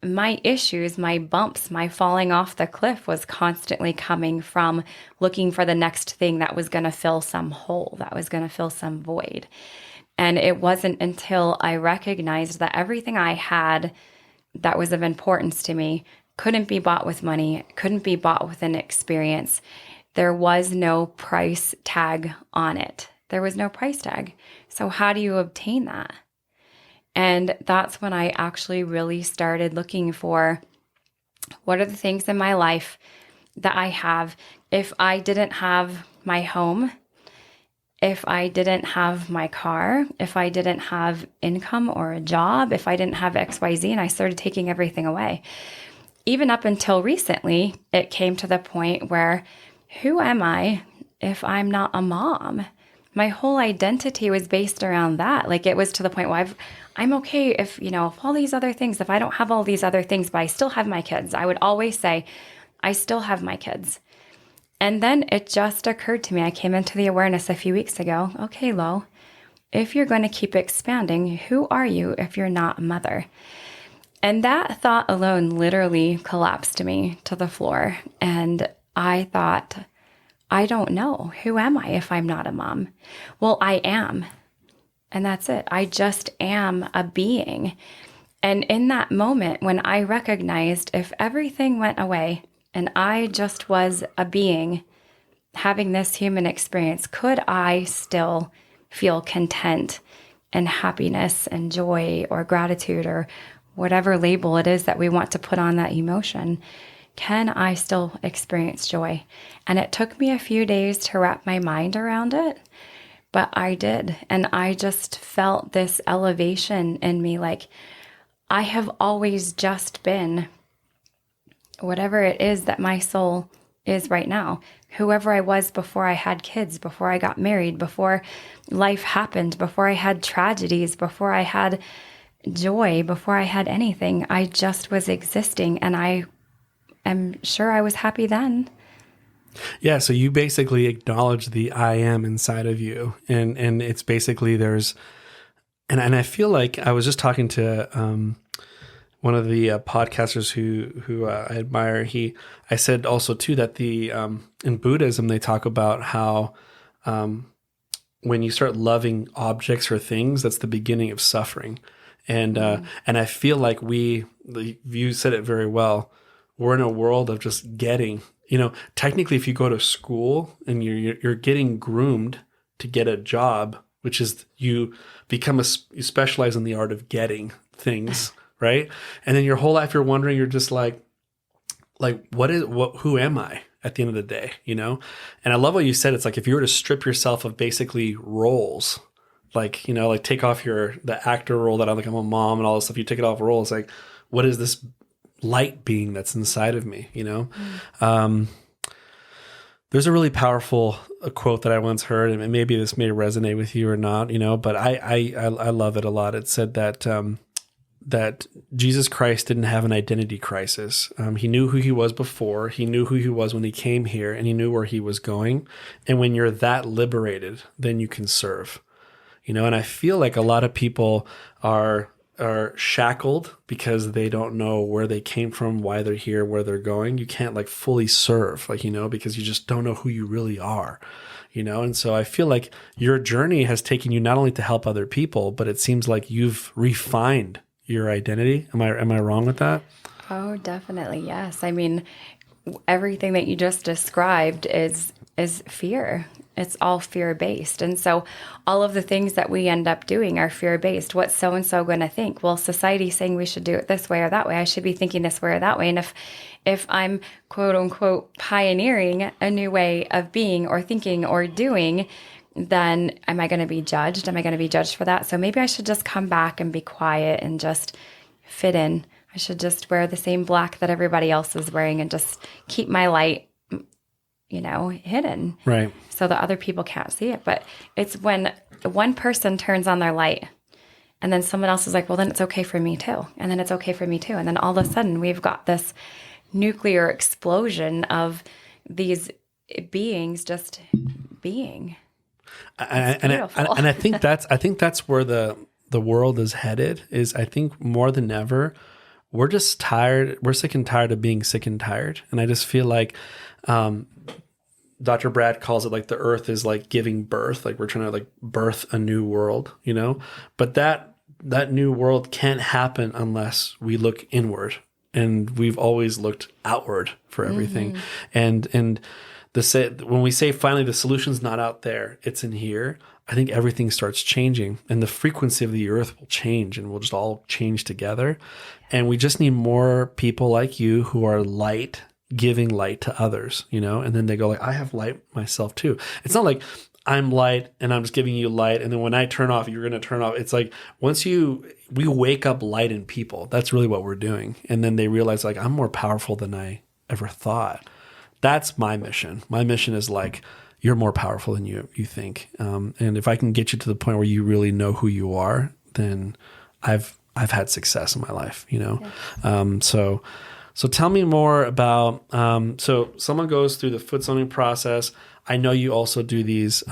my issues, my bumps, my falling off the cliff was constantly coming from looking for the next thing that was going to fill some hole, that was going to fill some void. And it wasn't until I recognized that everything I had that was of importance to me couldn't be bought with money, couldn't be bought with an experience. There was no price tag on it. There was no price tag. So how do you obtain that? And that's when I actually really started looking for what are the things in my life that I have. If I didn't have my home, if I didn't have my car, if I didn't have income or a job, if I didn't have XYZ, and I started taking everything away. even up until recently, it came to the point where who am I if I'm not a mom? My whole identity was based around that. Like it was to the point where I'm okay if, if all these other things, if I don't have all these other things, but I still have my kids. I would always say, I still have my kids. And then it just occurred to me, I came into the awareness a few weeks ago. Okay, Lo, if you're going to keep expanding, who are you if you're not a mother? And that thought alone literally collapsed me to the floor. And I thought, I don't know. Who am I if I'm not a mom? Well, I am. And that's it. I just am a being. And in that moment, when I recognized if everything went away and I just was a being having this human experience, could I still feel content and happiness and joy or gratitude or whatever label it is that we want to put on that emotion? Can I still experience joy? And it took me a few days to wrap my mind around it, but I did. And I just felt this elevation in me, like I have always just been whatever it is that my soul is right now. Whoever I was before I had kids, before I got married, before life happened, before I had tragedies, before I had joy, before I had anything, I just was existing, and I'm sure I was happy then. Yeah, so you basically acknowledge the I am inside of you. And it's basically and I feel like I was just talking to one of the podcasters who I admire. I said also too that in Buddhism, they talk about how when you start loving objects or things, that's the beginning of suffering. And I feel like you said it very well. We're in a world of just getting, technically if you go to school and you're getting groomed to get a job, which is you you specialize in the art of getting things, right? And then your whole life you're wondering, you're just like who am I at the end of the day, And I love what you said. It's like if you were to strip yourself of basically roles, like take off the actor role that I'm a mom and all this stuff, you take it off roles, like what is this light being that's inside of me, There's a really powerful quote that I once heard, and maybe this may resonate with you or not, but I love it a lot. It said that Jesus Christ didn't have an identity crisis. He knew who he was before, he knew who he was when he came here, and he knew where he was going. And when you're that liberated, then you can serve, and I feel like a lot of people are shackled because they don't know where they came from, why they're here, where they're going. You can't fully serve, because you just don't know who you really are, And so I feel like your journey has taken you not only to help other people, but it seems like you've refined your identity. Am I wrong with that? Oh, definitely. Yes. I mean, everything that you just described is fear. It's all fear-based. And so all of the things that we end up doing are fear-based. What's so-and-so going to think? Well, society's saying we should do it this way or that way. I should be thinking this way or that way. And if I'm quote unquote pioneering a new way of being or thinking or doing, then am I going to be judged? Am I going to be judged for that? So maybe I should just come back and be quiet and just fit in. I should just wear the same black that everybody else is wearing and just keep my light, hidden. Right. So that other people can't see it. But it's when one person turns on their light and then someone else is like, well, then it's okay for me too. And then it's okay for me too. And then all of a sudden we've got this nuclear explosion of these beings just being. And I think that's where the world is headed. Is I think more than ever, we're just tired. We're sick and tired of being sick and tired. And I just feel like Dr. Brad calls it the earth is giving birth. We're trying to birth a new world, But that new world can't happen unless we look inward. And we've always looked outward for everything. Mm-hmm. And when we say finally the solution's not out there, it's in here, I think everything starts changing and the frequency of the earth will change and we'll just all change together. And we just need more people like you who are light, giving light to others, And then they go I have light myself too. It's not like I'm light and I'm just giving you light. And then when I turn off, you're going to turn off. It's like we wake up light in people. That's really what we're doing. And then they realize like, I'm more powerful than I ever thought. That's my mission. My mission is like, you're more powerful than you think. And if I can get you to the point where you really know who you are, then I've had success in my life, you know? Yeah. So tell me more about, so someone goes through the foot zoning process. I know you also do these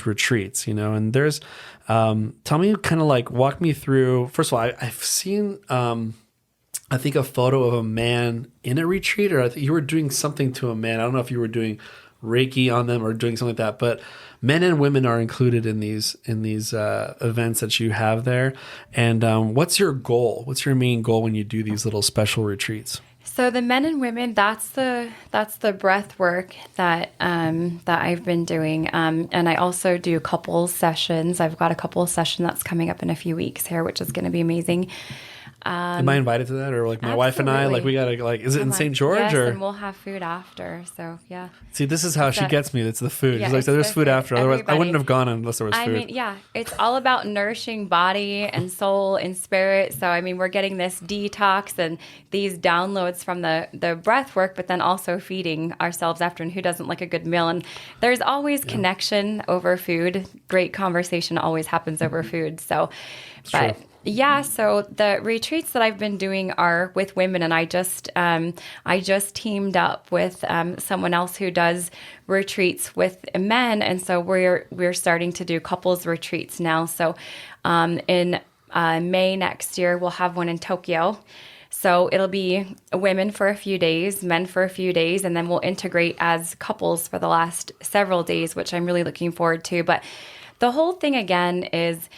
retreats, you know, and there's, tell me kind of like, walk me through, first of all, I've seen, I think a photo of a man in a retreat, or I think you were doing something to a man. I don't know if you were doing Reiki on them or doing something like that, but men and women are included in these events that you have there. And what's your goal? What's your main goal when you do these little special retreats? So the men and women, that's the breath work that I've been doing, and I also do couples sessions. I've got a couples session that's coming up in a few weeks here, which is going to be amazing. Am I invited to that, or like my wife and I, like we gotta like, is it in St. George? Yes, or and we'll have food after. So yeah. See, this is how she gets me. It's the food. Yeah, She's like, there's food after. Otherwise, I wouldn't everybody. have gone unless there was food. I mean, yeah, it's all about nourishing body and soul and spirit. So, I mean, we're getting this detox and these downloads from the breath work, but then also feeding ourselves after. And who doesn't like a good meal? And there's always connection over food. Great conversation always happens over food. So, but true. yeah, so the retreats that I've been doing are with women, and I just teamed up with someone else who does retreats with men, and so we're starting to do couples retreats now. So in May next year, we'll have one in Tokyo. So it'll be women for a few days, men for a few days, and then we'll integrate as couples for the last several days, which I'm really looking forward to. But the whole thing again is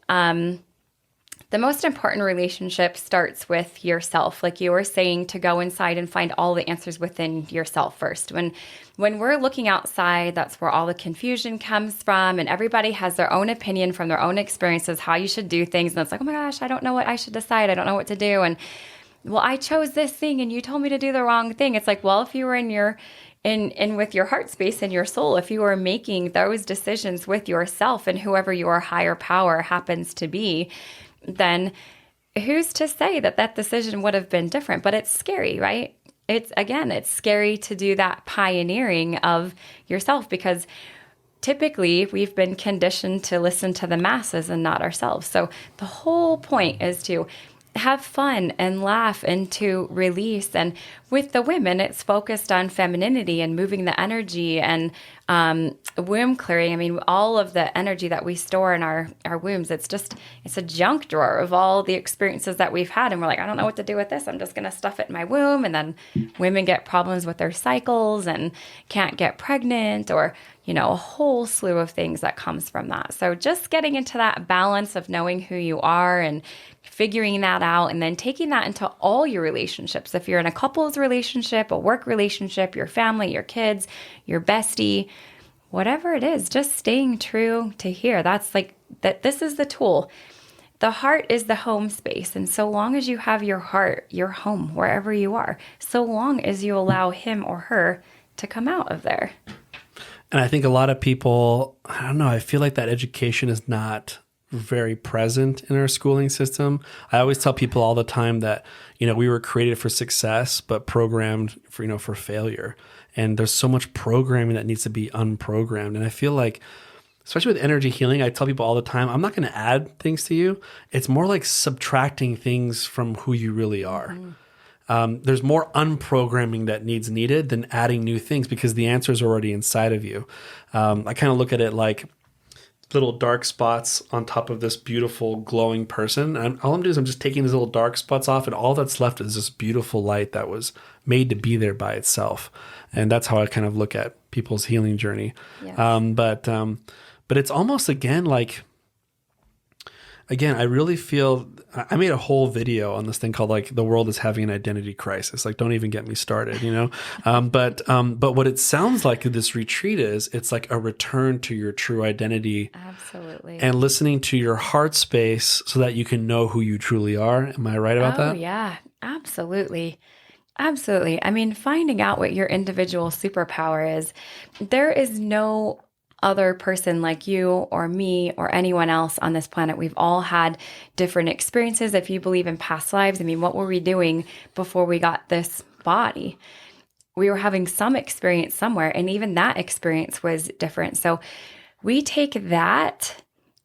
the most important relationship starts with yourself. Like you were saying, to go inside and find all the answers within yourself first. When we're looking outside, that's where all the confusion comes from. And everybody has their own opinion from their own experiences, how you should do things. And it's like, oh my gosh, I don't know what I should decide. I don't know what to do. And well, I chose this thing and you told me to do the wrong thing. It's like, well, if you were in with your heart space and your soul, if you were making those decisions with yourself and whoever your higher power happens to be, then who's to say that decision would have been different? But it's scary, right? It's scary to do that pioneering of yourself, because typically we've been conditioned to listen to the masses and not ourselves. So the whole point is to have fun and laugh and to release. And with the women, it's focused on femininity and moving the energy and womb clearing. I mean, all of the energy that we store in our wombs, it's a junk drawer of all the experiences that we've had. And we're like, I don't know what to do with this. I'm just going to stuff it in my womb. And then women get problems with their cycles and can't get pregnant, or, you know, a whole slew of things that comes from that. So just getting into that balance of knowing who you are and figuring that out, and then taking that into all your relationships. If you're in a couples relationship, a work relationship, your family, your kids, your bestie, whatever it is, just staying true to here. That's like that. This is the tool. The heart is the home space. And so long as you have your heart, your home, wherever you are, so long as you allow him or her to come out of there. And I think a lot of people, I don't know, I feel like that education is not very present in our schooling system. I always tell people all the time that, you know, we were created for success, but programmed for failure. And there's so much programming that needs to be unprogrammed. And I feel like, especially with energy healing, I tell people all the time, I'm not going to add things to you. It's more like subtracting things from who you really are. There's more unprogramming that needed than adding new things, because the answers are already inside of you. I kind of look at it like little dark spots on top of this beautiful glowing person. And all I'm doing is I'm just taking these little dark spots off, and all that's left is this beautiful light that was made to be there by itself. And that's how I kind of look at people's healing journey. Yes. But it's almost again, I really feel I made a whole video on this thing called like the world is having an identity crisis. Like, don't even get me started, you know? But what it sounds like this retreat is, it's like a return to your true identity. Absolutely. And listening to your heart space so that you can know who you truly are. Am I right about that? Oh, yeah, absolutely. Absolutely. I mean, finding out what your individual superpower is, there is no other person like you or me or anyone else on this planet. We've all had different experiences. If you believe in past lives, I mean, what were we doing before we got this body? We were having some experience somewhere, and even that experience was different. So we take that,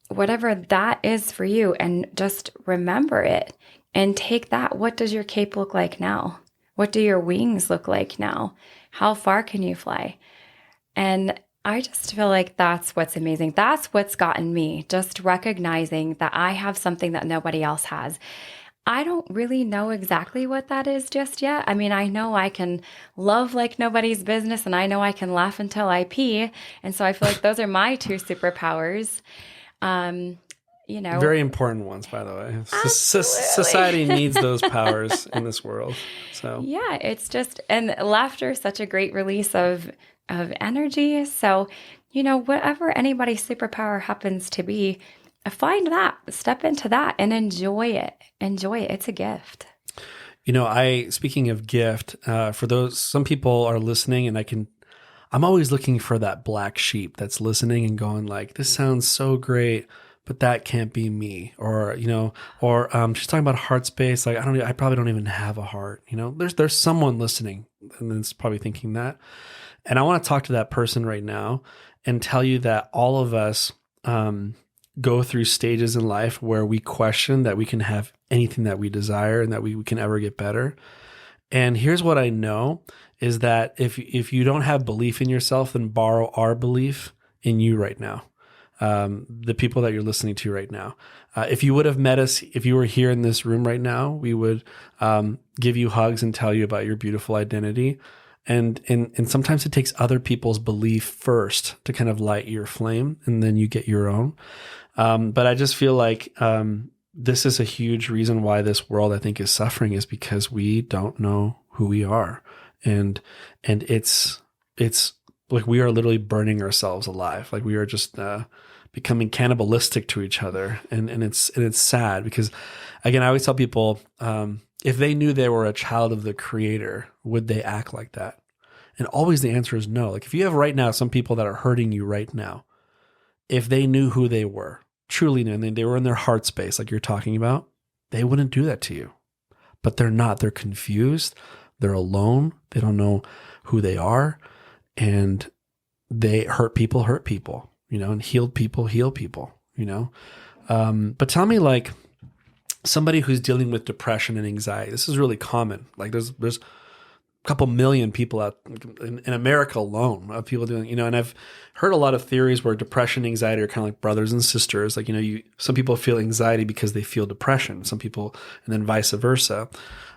whatever that is for you, and just remember it and take that. What does your cape look like now? What do your wings look like now? How far can you fly? And I just feel like that's what's amazing. That's what's gotten me, just recognizing that I have something that nobody else has. I don't really know exactly what that is just yet. I mean, I know I can love like nobody's business, and I know I can laugh until I pee. And so I feel like those are my two superpowers. Very important ones, by the way. Absolutely. Society needs those powers in this world. So yeah, it's just, and laughter is such a great release of energy. So, whatever anybody's superpower happens to be, find that, step into that, and enjoy it. Enjoy it. It's a gift. Speaking of gift, for those, some people are listening, and I'm always looking for that black sheep that's listening and going like, this sounds so great, but that can't be me. Or, she's talking about heart space. Like, I probably don't even have a heart. There's someone listening and it's probably thinking that. And I want to talk to that person right now and tell you that all of us, go through stages in life where we question that we can have anything that we desire and that we can ever get better. And here's what I know is that if you don't have belief in yourself, then borrow our belief in you right now. The people that you're listening to right now. If you would have met us, if you were here in this room right now, we would give you hugs and tell you about your beautiful identity. And sometimes it takes other people's belief first to kind of light your flame, and then you get your own. But I just feel like this is a huge reason why this world, I think, is suffering, is because we don't know who we are. And it's like we are literally burning ourselves alive. Like we are just becoming cannibalistic to each other. And it's sad because, again, I always tell people, if they knew they were a child of the Creator, would they act like that? And always the answer is no. Like if you have right now some people that are hurting you right now, if they knew who they were, truly knew, and they were in their heart space like you're talking about, they wouldn't do that to you. But they're not. They're confused. They're alone. They don't know who they are. And they hurt people, and healed people, heal people, But tell me, like, somebody who's dealing with depression and anxiety, this is really common. Like there's a couple million people out in America alone of people doing, and I've heard a lot of theories where depression and anxiety are kind of like brothers and sisters. Like, some people feel anxiety because they feel depression, some people, and then vice versa.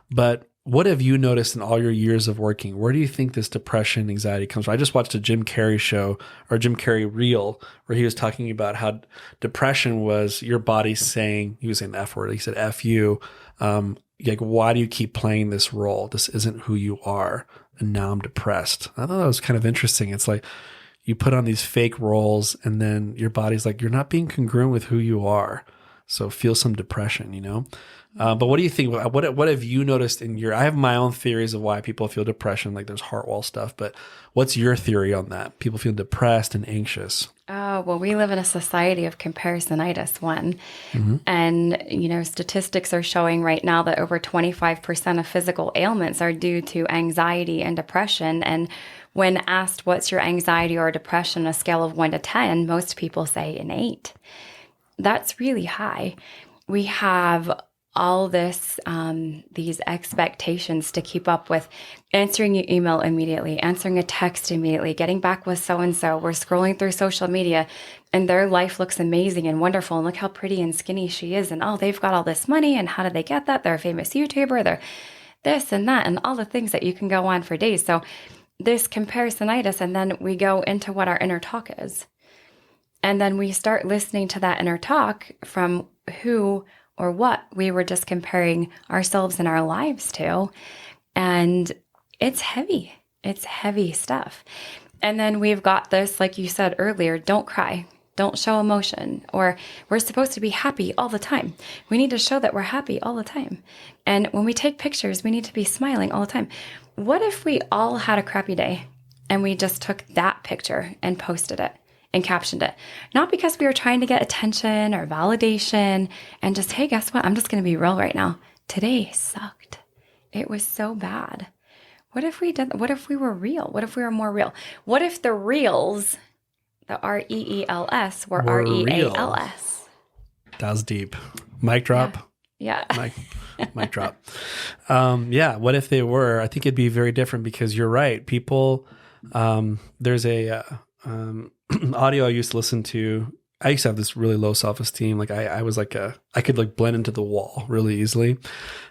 But what have you noticed in all your years of working? Where do you think this depression, anxiety comes from? I just watched a Jim Carrey show, or Jim Carrey reel, where he was talking about how depression was your body saying, he was saying the F word, he said, F you. Like, why do you keep playing this role? This isn't who you are. And now I'm depressed. I thought that was kind of interesting. It's like you put on these fake roles and then your body's like, you're not being congruent with who you are. So feel some depression, But what do you think? What have you noticed I have my own theories of why people feel depression, like there's heart wall stuff, but what's your theory on that? People feel depressed and anxious. Oh, well, we live in a society of comparisonitis, one. Mm-hmm. And, statistics are showing right now that over 25% of physical ailments are due to anxiety and depression. And when asked, what's your anxiety or depression, a scale of 1 to 10, most people say an 8. That's really high. We have all this, these expectations to keep up with, answering your email immediately, answering a text immediately, getting back with so-and-so. We're scrolling through social media and their life looks amazing and wonderful. And look how pretty and skinny she is. And they've got all this money. And how did they get that? They're a famous YouTuber. They're this and that and all the things that you can go on for days. So this comparisonitis, and then we go into what our inner talk is. And then we start listening to that inner talk from who or what we were just comparing ourselves and our lives to. And it's heavy. It's heavy stuff. And then we've got this, like you said earlier, don't cry, don't show emotion, or we're supposed to be happy all the time. We need to show that we're happy all the time. And when we take pictures, we need to be smiling all the time. What if we all had a crappy day and we just took that picture and posted it and captioned it. Not because we were trying to get attention or validation and just, hey, guess what? I'm just going to be real right now. Today sucked. It was so bad. What if we were real? What if we were more real? What if the reels, the REELS, were REALS? That was deep. Mic drop. Yeah. Mic drop. Yeah. What if they were? I think it'd be very different because you're right. People, there's a audio I used to listen to. I used to have this really low self-esteem. Like I was like I could like blend into the wall really easily.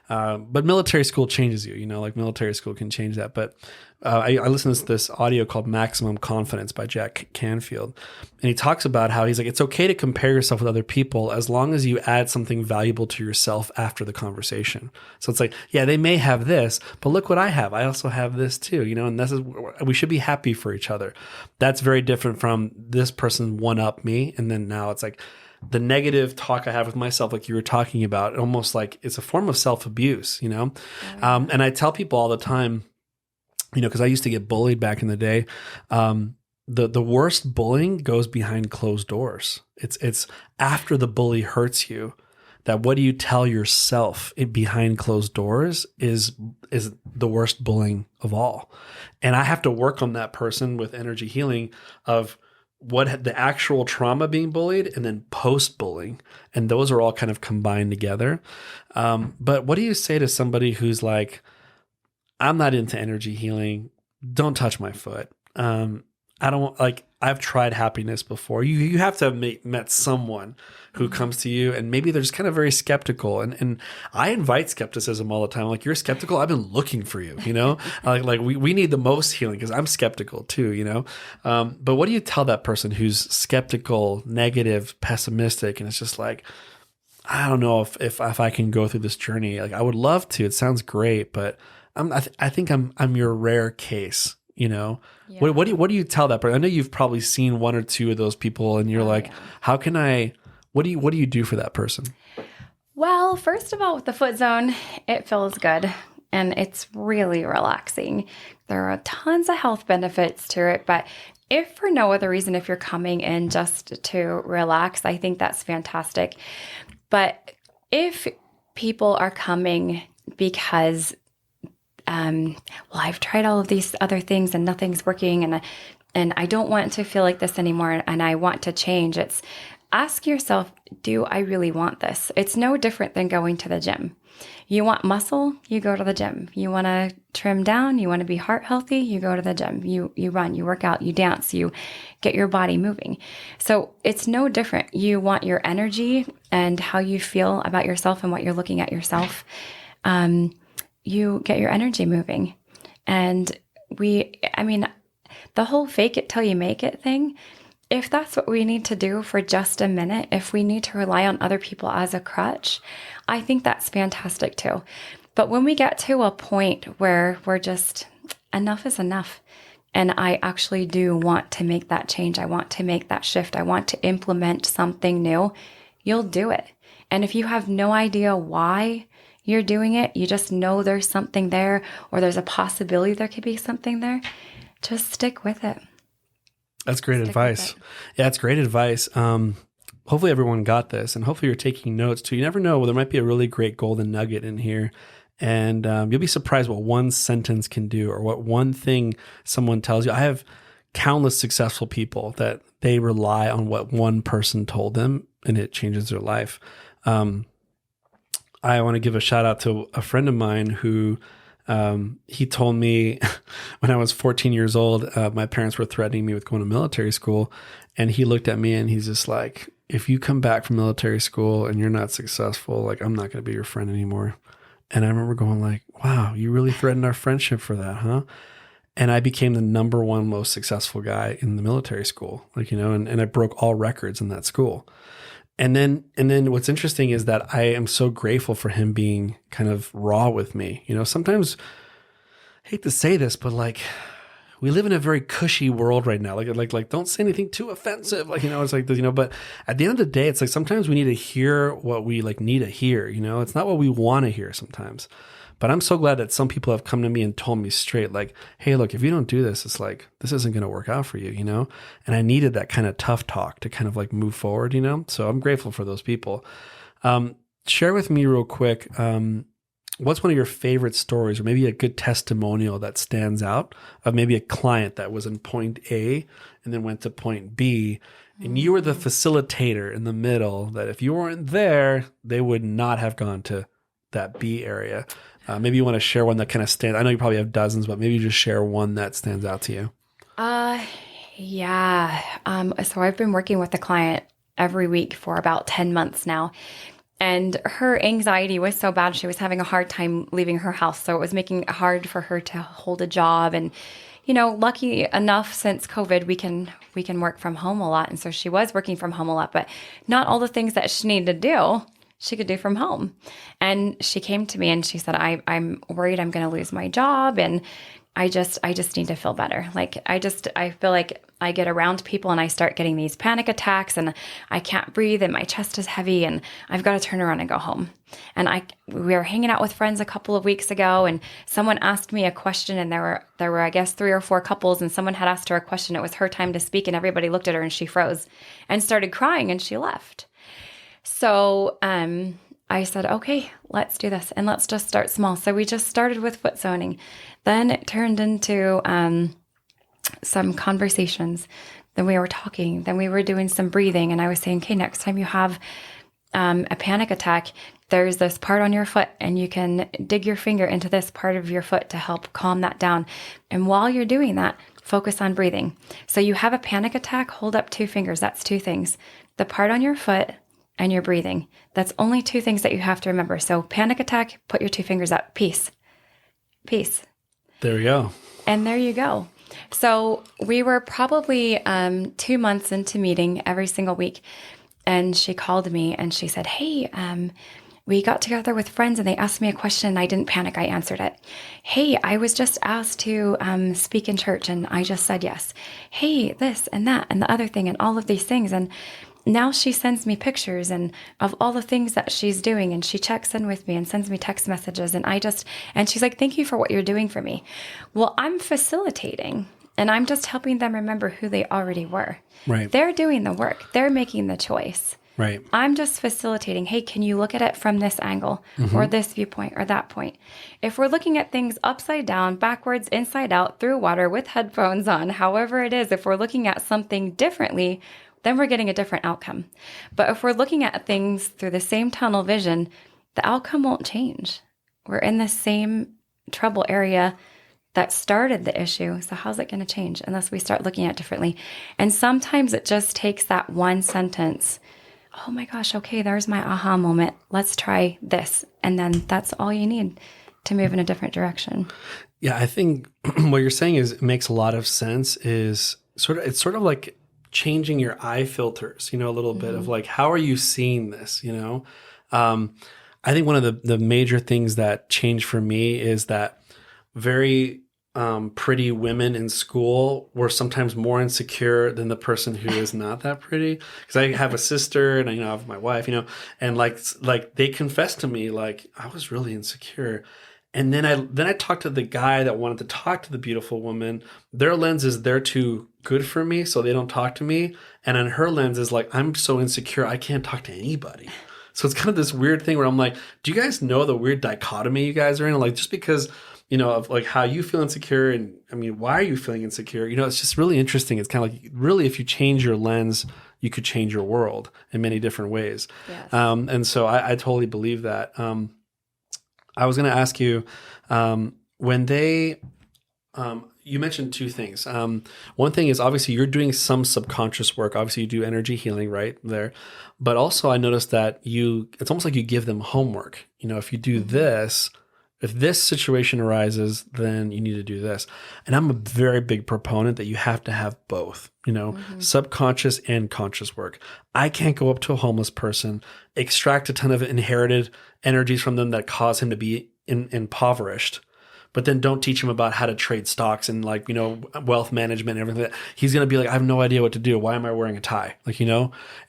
But military school changes you, like military school can change that. But I listened to this audio called Maximum Confidence by Jack Canfield. And he talks about how he's like, it's okay to compare yourself with other people as long as you add something valuable to yourself after the conversation. So it's like, yeah, they may have this, but look what I have. I also have this too, and this is, we should be happy for each other. That's very different from this person one up me. And then now it's like, the negative talk I have with myself, like you were talking about, almost like it's a form of self-abuse, And I tell people all the time, because I used to get bullied back in the day. The worst bullying goes behind closed doors. It's after the bully hurts you that what do you tell yourself behind closed doors is the worst bullying of all. And I have to work on that person with energy healing of what the actual trauma being bullied and then post-bullying. And those are all kind of combined together. But what do you say to somebody who's like, I'm not into energy healing. Don't touch my foot. I don't like, I've tried happiness before. You have to have met someone who comes to you and maybe they're just kind of very skeptical. And I invite skepticism all the time. Like, you're skeptical. I've been looking for you, like we need the most healing because I'm skeptical too, but what do you tell that person who's skeptical, negative, pessimistic? And it's just like, I don't know if I can go through this journey. Like, I would love to, it sounds great, but I think I'm your rare case, Yeah. What do you tell that person? I know you've probably seen one or two of those people and you're like, how can I, what do you do for that person? Well, first of all, with the Foot Zone, it feels good and it's really relaxing. There are tons of health benefits to it, but if for no other reason, if you're coming in just to relax, I think that's fantastic. But if people are coming because I've tried all of these other things and nothing's working and I don't want to feel like this anymore and I want to change. It's ask yourself, do I really want this? It's no different than going to the gym. You want muscle, you go to the gym. You want to trim down, you want to be heart healthy, you go to the gym. You run, you work out, you dance, you get your body moving. So it's no different. You want your energy and how you feel about yourself and what you're looking at yourself. You get your energy moving. And the whole fake it till you make it thing, if that's what we need to do for just a minute, if we need to rely on other people as a crutch, I think that's fantastic too. But when we get to a point where we're just, enough is enough, and I actually do want to make that change, I want to make that shift, I want to implement something new, you'll do it. And if you have no idea why you're doing it, you just know there's something there or there's a possibility there could be something there, just stick with it. That's great advice. Yeah, it's great advice. Hopefully everyone got this and hopefully you're taking notes too. You never know, there might be a really great golden nugget in here and you'll be surprised what one sentence can do or what one thing someone tells you. I have countless successful people that they rely on what one person told them and it changes their life. I want to give a shout out to a friend of mine who he told me when I was 14 years old, my parents were threatening me with going to military school. And he looked at me and he's just like, if you come back from military school and you're not successful, like, I'm not going to be your friend anymore. And I remember going like, wow, you really threatened our friendship for that, huh? And I became the number one most successful guy in the military school, and I broke all records in that school. And then what's interesting is that I am so grateful for him being kind of raw with me. Sometimes I hate to say this, but like we live in a very cushy world right now. Like don't say anything too offensive. It's like, but at the end of the day, it's like sometimes we need to hear what we like need to hear, it's not what we want to hear sometimes. But I'm so glad that some people have come to me and told me straight, like, hey, look, if you don't do this, it's like, this isn't going to work out for you, you know? And I needed that kind of tough talk to kind of like move forward, you know? So I'm grateful for those people. Share with me real quick, what's one of your favorite stories or maybe a good testimonial that stands out of maybe a client that was in point A and then went to point B, and you were the facilitator in the middle, that if you weren't there, they would not have gone to that B area. Maybe you want to share one that kind of stands. I know you probably have dozens, but maybe you just share one that stands out to you. Yeah. So I've been working with a client every week for about 10 months now. And her anxiety was so bad, she was having a hard time leaving her house. So it was making it hard for her to hold a job. And, you know, lucky enough, since COVID, we can work from home a lot. And so she was working from home a lot, but not all the things that she needed to do, she could do from home. And she came to me and she said, I'm worried I'm going to lose my job. And I just need to feel better. Like, I feel like I get around people and I start getting these panic attacks and I can't breathe and my chest is heavy and I've got to turn around and go home. And we were hanging out with friends a couple of weeks ago and someone asked me a question, and there were, I guess, 3 or 4 couples, and someone had asked her a question. It was her time to speak and everybody looked at her and she froze and started crying and she left. So, I said, okay, let's do this and let's just start small. So we just started with foot zoning. Then it turned into some conversations. Then we were talking. Then we were doing some breathing. And I was saying, okay, next time you have a panic attack, there's this part on your foot and you can dig your finger into this part of your foot to help calm that down. And while you're doing that, focus on breathing. So you have a panic attack, hold up 2 fingers. That's 2 things. The part on your foot and your breathing. That's only 2 things that you have to remember. So panic attack, put your 2 fingers up. Peace. Peace. There you go. And there you go. So we were probably 2 months into meeting every single week. And she called me and she said, hey, we got together with friends and they asked me a question and I didn't panic. I answered it. Hey, I was just asked to speak in church and I just said yes. Hey, this and that and the other thing and all of these things. And now she sends me pictures and of all the things that she's doing, and she checks in with me and sends me text messages. And she's like, thank you for what you're doing for me. Well, I'm facilitating and I'm just helping them remember who they already were. Right. They're doing the work. They're making the choice. Right. I'm just facilitating. Hey, can you look at it from this angle or this viewpoint or that point? If we're looking at things upside down, backwards, inside out, through water, with headphones on, however it is, if we're looking at something differently, then we're getting a different outcome. But if we're looking at things through the same tunnel vision, the outcome won't change. We're in the same trouble area that started the issue. So how's it going to change unless we start looking at it differently? And sometimes it just takes that one sentence. Oh my gosh, okay, there's my aha moment. Let's try this. And then that's all you need to move in a different direction. Yeah, I think what you're saying it makes a lot of sense. It's sort of like changing your eye filters, you know, a little bit of like, how are you seeing this? You know, I think one of the major things that changed for me is that very pretty women in school were sometimes more insecure than the person who is not that pretty. Because I have a sister and I have my wife, you know, and like they confessed to me, like, I was really insecure. And then I talked to the guy that wanted to talk to the beautiful woman. Their lens is they're too good for me, so they don't talk to me. And on her lens is like, I'm so insecure, I can't talk to anybody. So it's kind of this weird thing where I'm like, do you guys know the weird dichotomy you guys are in? Like, just because, you know, of like how you feel insecure and I mean, why are you feeling insecure? You know, it's just really interesting. It's kind of like, really, if you change your lens, you could change your world in many different ways. Yes. And so I totally believe that. I was going to ask you, when they, you mentioned 2 things. One thing is obviously you're doing some subconscious work. Obviously you do energy healing right there, but also I noticed that it's almost like you give them homework. You know, if you do this, if this situation arises, then you need to do this. And I'm a very big proponent that you have to have both, you know, subconscious and conscious work. I can't go up to a homeless person, extract a ton of inherited energies from them that cause him to be impoverished. but then don't teach him about how to trade stocks and like, wealth management and everything. He's going to be like, I have no idea what to do. Why am I wearing a tie?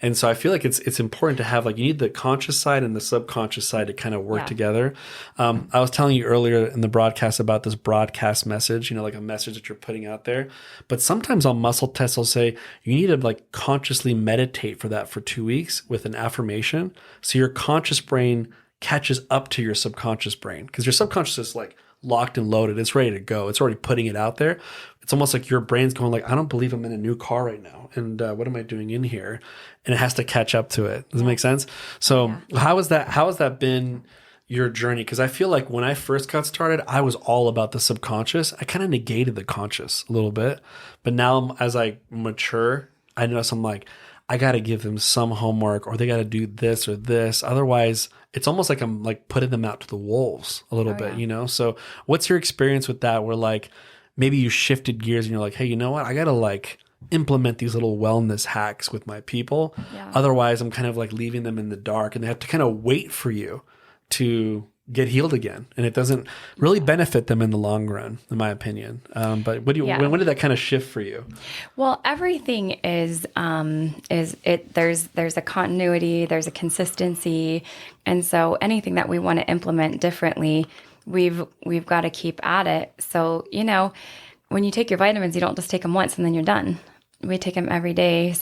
And so I feel like it's important to have, like, you need the conscious side and the subconscious side to kind of work together. I was telling you earlier in the broadcast about this broadcast message, like a message that you're putting out there. But sometimes on muscle tests, I'll say you need to like consciously meditate for that for 2 weeks with an affirmation. So your conscious brain catches up to your subconscious brain, because your subconscious is like locked and loaded. It's ready to go. It's already putting it out there. It's almost like your brain's going like, I don't believe I'm in a new car right now. And what am I doing in here? And it has to catch up to it. Does it make sense? So how has that been your journey? Because I feel like when I first got started, I was all about the subconscious. I kind of negated the conscious a little bit. But now as I mature, I notice I'm like, I got to give them some homework, or they got to do this or this. Otherwise, it's almost like I'm like putting them out to the wolves a little bit, So what's your experience with that, where like maybe you shifted gears and you're like, hey, you know what? I got to like implement these little wellness hacks with my people. Yeah. Otherwise, I'm kind of like leaving them in the dark, and they have to kind of wait for you to get healed again. And it doesn't really benefit them in the long run, in my opinion. But when did that kind of shift for you? Well, everything there's a continuity, there's a consistency. And so anything that we want to implement differently, we've got to keep at it. So, when you take your vitamins, you don't just take them once and then you're done. We take them every day,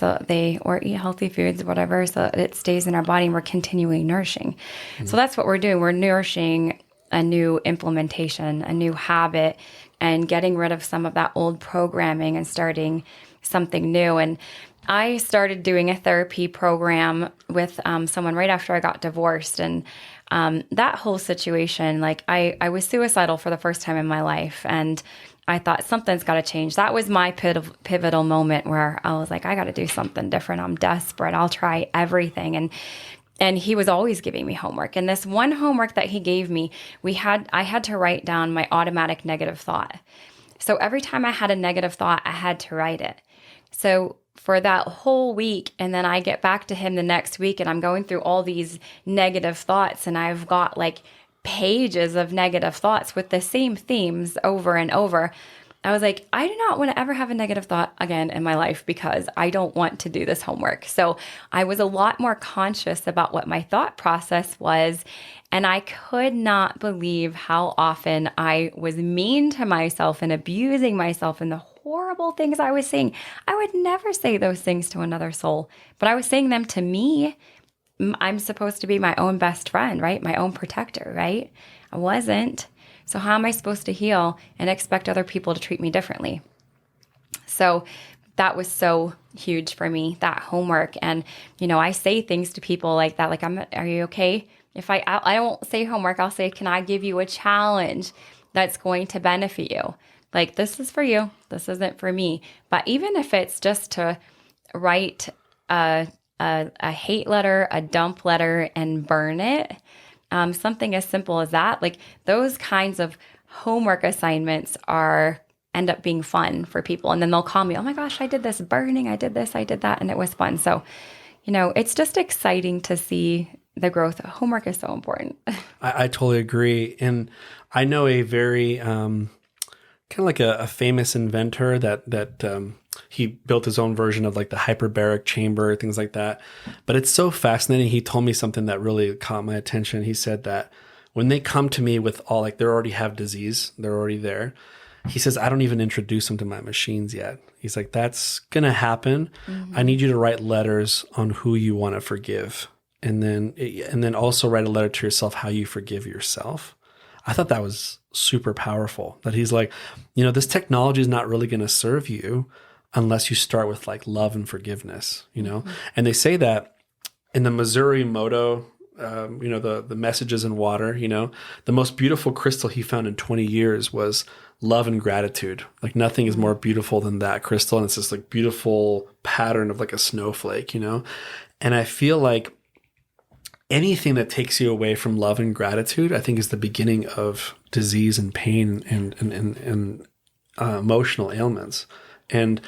or eat healthy foods, whatever, so that it stays in our body and we're continually nourishing. Mm-hmm. So that's what we're doing. We're nourishing a new implementation, a new habit, and getting rid of some of that old programming and starting something new. And I started doing a therapy program with someone right after I got divorced. And that whole situation, like I was suicidal for the first time in my life. And I thought something's got to change. That was my pivotal moment where I was like, I got to do something different. I'm desperate. I'll try everything. And he was always giving me homework. And this one homework that he gave me, I had to write down my automatic negative thought. So every time I had a negative thought, I had to write it. So for that whole week, and then I get back to him the next week, and I'm going through all these negative thoughts, and I've got like pages of negative thoughts with the same themes over and over. I was like, I do not want to ever have a negative thought again in my life, because I don't want to do this homework. So I was a lot more conscious about what my thought process was. And I could not believe how often I was mean to myself and abusing myself and the horrible things I was saying. I would never say those things to another soul, but I was saying them to me. I'm supposed to be my own best friend, right? My own protector, right? I wasn't. So how am I supposed to heal and expect other people to treat me differently? So that was so huge for me, that homework. And, I say things to people like that, like, are you okay? If I won't say homework, I'll say, can I give you a challenge that's going to benefit you? Like, this is for you. This isn't for me. But even if it's just to write a hate letter, a dump letter, and burn it, something as simple as that, like those kinds of homework assignments end up being fun for people. And then they'll call me, oh my gosh, I did this burning, I did this, I did that, and it was fun. So, it's just exciting to see the growth. Homework is so important. I totally agree. And I know a very kind of like a famous inventor that he built his own version of like the hyperbaric chamber, things like that. But it's so fascinating. He told me something that really caught my attention. He said that when they come to me with all, like, they already have disease, they're already there. He says, I don't even introduce them to my machines yet. He's like, that's going to happen. Mm-hmm. I need you to write letters on who you want to forgive. And then also write a letter to yourself, how you forgive yourself. I thought that was super powerful, that he's like, this technology is not really going to serve you unless you start with like love and forgiveness, Mm-hmm. And they say that in the Missouri Moto, the messages in water, the most beautiful crystal he found in 20 years was love and gratitude. Like nothing is more beautiful than that crystal. And it's this like beautiful pattern of like a snowflake, And I feel like anything that takes you away from love and gratitude, I think, is the beginning of disease and pain and emotional ailments. And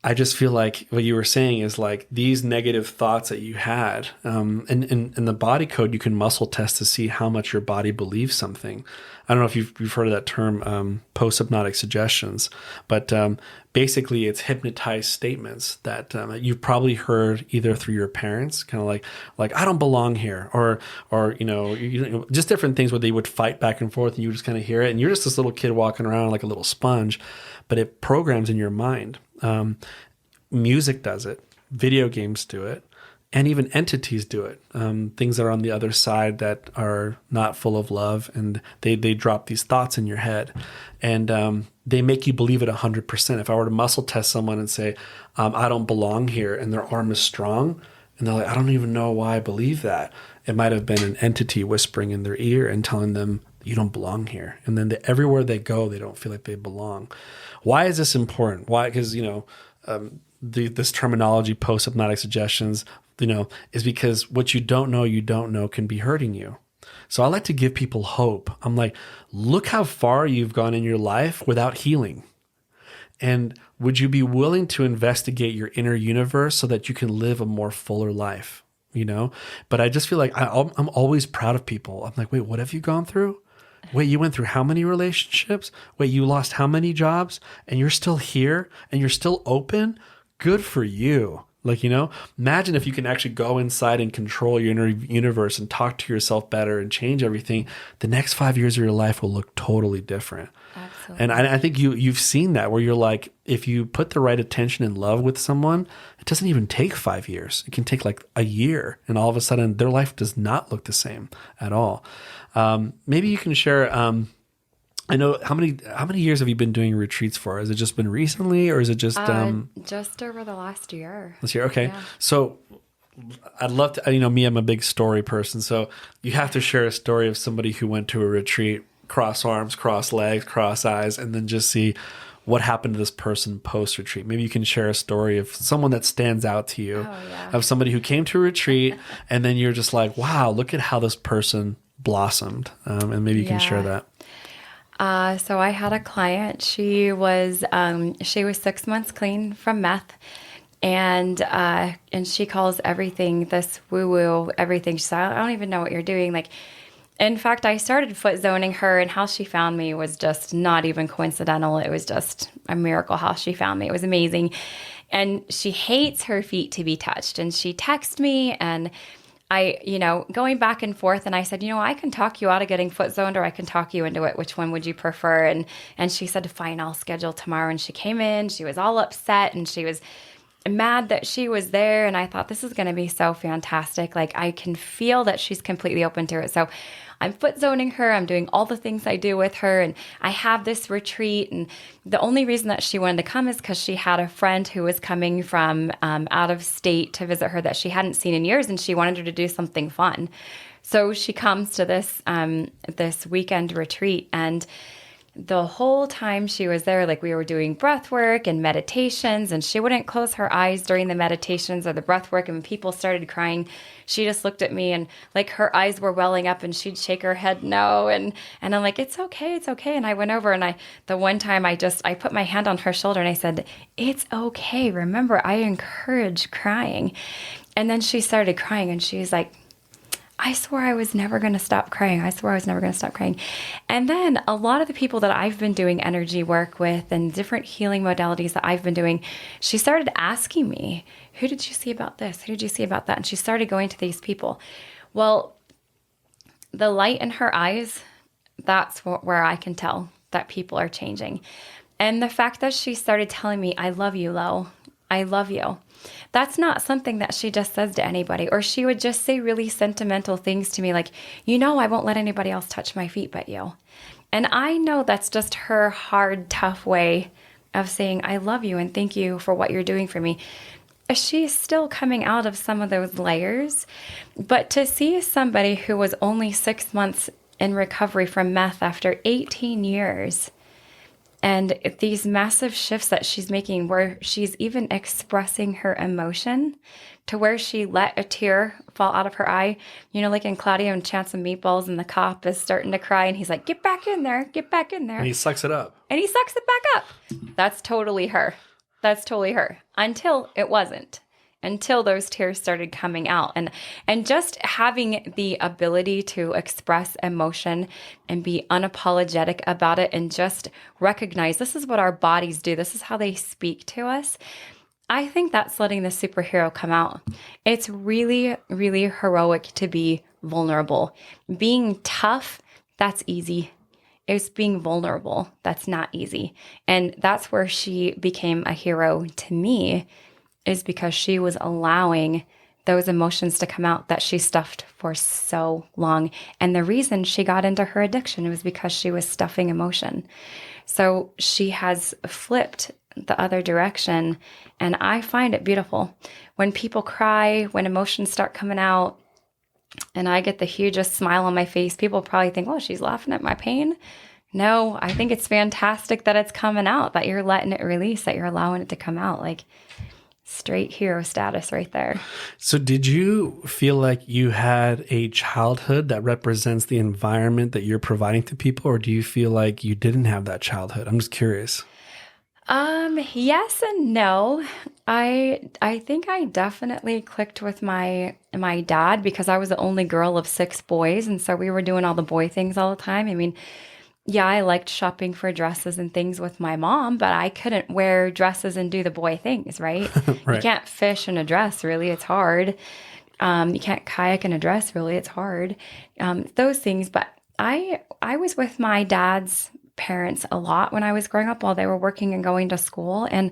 I just feel like what you were saying is like these negative thoughts that you had, and in the body code, you can muscle test to see how much your body believes something. I don't know if you've heard of that term, post-hypnotic suggestions, but basically it's hypnotized statements that you've probably heard either through your parents, kind of like I don't belong here, or just different things where they would fight back and forth, and you just kind of hear it, and you're just this little kid walking around like a little sponge, but it programs in your mind. Music does it, video games do it, and even entities do it. Things that are on the other side that are not full of love, and they drop these thoughts in your head, and they make you believe it 100%. If I were to muscle test someone and say, I don't belong here, and their arm is strong, and they're like, I don't even know why I believe that. It might have been an entity whispering in their ear and telling them, you don't belong here. And then everywhere they go, they don't feel like they belong. Why is this important? Why? Because, this terminology, post-hypnotic suggestions, is because what you don't know can be hurting you. So I like to give people hope. I'm like, look how far you've gone in your life without healing. And would you be willing to investigate your inner universe so that you can live a more fuller life? But I just feel like I'm always proud of people. I'm like, wait, what have you gone through? Wait, you went through how many relationships? Wait, you lost how many jobs? And you're still here and you're still open? Good for you. Imagine if you can actually go inside and control your inner universe and talk to yourself better and change everything. The next 5 years of your life will look totally different. Absolutely. And I think you've seen that, where you're like, if you put the right attention and love with someone, it doesn't even take 5 years. It can take like a year, and all of a sudden their life does not look the same at all. Maybe you can share. I know how many years have you been doing retreats for? Has it just been recently, or is it just just over the last year? This year, okay. Yeah. So I'd love to. Me, I'm a big story person, so you have to share a story of somebody who went to a retreat, cross arms, cross legs, cross eyes, and then just see what happened to this person post-retreat. Maybe you can share a story of someone that stands out to you, of somebody who came to a retreat, and then you're just like, wow, look at how this person blossomed, and maybe you can share that. So I had a client. She was 6 months clean from meth, and she calls everything this woo-woo, everything. She said, I don't even know what you're doing. In fact, I started foot zoning her, and how she found me was just not even coincidental. It was just a miracle how she found me. It was amazing. And she hates her feet to be touched. And she texted me, and I, going back and forth, and I said, I can talk you out of getting foot zoned, or I can talk you into it. Which one would you prefer? And she said, fine, I'll schedule tomorrow. And she came in, she was all upset, and she was mad that she was there. And I thought, this is going to be so fantastic. I can feel that she's completely open to it. So I'm foot zoning her. I'm doing all the things I do with her. And I have this retreat. And the only reason that she wanted to come is because she had a friend who was coming from out of state to visit her that she hadn't seen in years. And she wanted her to do something fun. So she comes to this weekend retreat. And the whole time she was there, we were doing breath work and meditations, and she wouldn't close her eyes during the meditations or the breath work. And when people started crying, she just looked at me, and her eyes were welling up, and she'd shake her head no. And I'm like, it's okay. And I went over, and the one time I put my hand on her shoulder, and I said, it's okay. Remember, I encourage crying. And then she started crying, and she was like, I swore I was never going to stop crying. And then a lot of the people that I've been doing energy work with and different healing modalities that I've been doing, she started asking me, who did you see about this? Who did you see about that? And she started going to these people. Well, the light in her eyes, that's where I can tell that people are changing. And the fact that she started telling me, I love you, Lo. I love you. That's not something that she just says to anybody. Or she would just say really sentimental things to me like, I won't let anybody else touch my feet but you. And I know that's just her hard, tough way of saying, I love you and thank you for what you're doing for me. She's still coming out of some of those layers. But to see somebody who was only 6 months in recovery from meth after 18 years, and these massive shifts that she's making where she's even expressing her emotion to where she let a tear fall out of her eye. Like in Claudia and Chance of Meatballs, and the cop is starting to cry, and he's like, get back in there. And he sucks it up. And he sucks it back up. That's totally her. That's totally her. Until it wasn't. Until those tears started coming out. And just having the ability to express emotion and be unapologetic about it and just recognize this is what our bodies do. This is how they speak to us. I think that's letting the superhero come out. It's really, really heroic to be vulnerable. Being tough, that's easy. It's being vulnerable. That's not easy. And that's where she became a hero to me, is because she was allowing those emotions to come out that she stuffed for so long. And the reason she got into her addiction was because she was stuffing emotion. So she has flipped the other direction. And I find it beautiful. When people cry, when emotions start coming out, and I get the hugest smile on my face, people probably think, oh, she's laughing at my pain. No, I think it's fantastic that it's coming out, that you're letting it release, that you're allowing it to come out. Like, straight hero status right there. So did you feel like you had a childhood that represents the environment that you're providing to people, or do you feel like you didn't have that childhood? I'm just curious. Yes and no. I think I definitely clicked with my dad because I was the only girl of 6 boys, and so we were doing all the boy things all the time. I mean, yeah, I liked shopping for dresses and things with my mom, but I couldn't wear dresses and do the boy things, right? Right. You can't fish in a dress, really. It's hard. You can't kayak in a dress, really. It's hard. Those things. But I was with my dad's parents a lot when I was growing up while they were working and going to school. And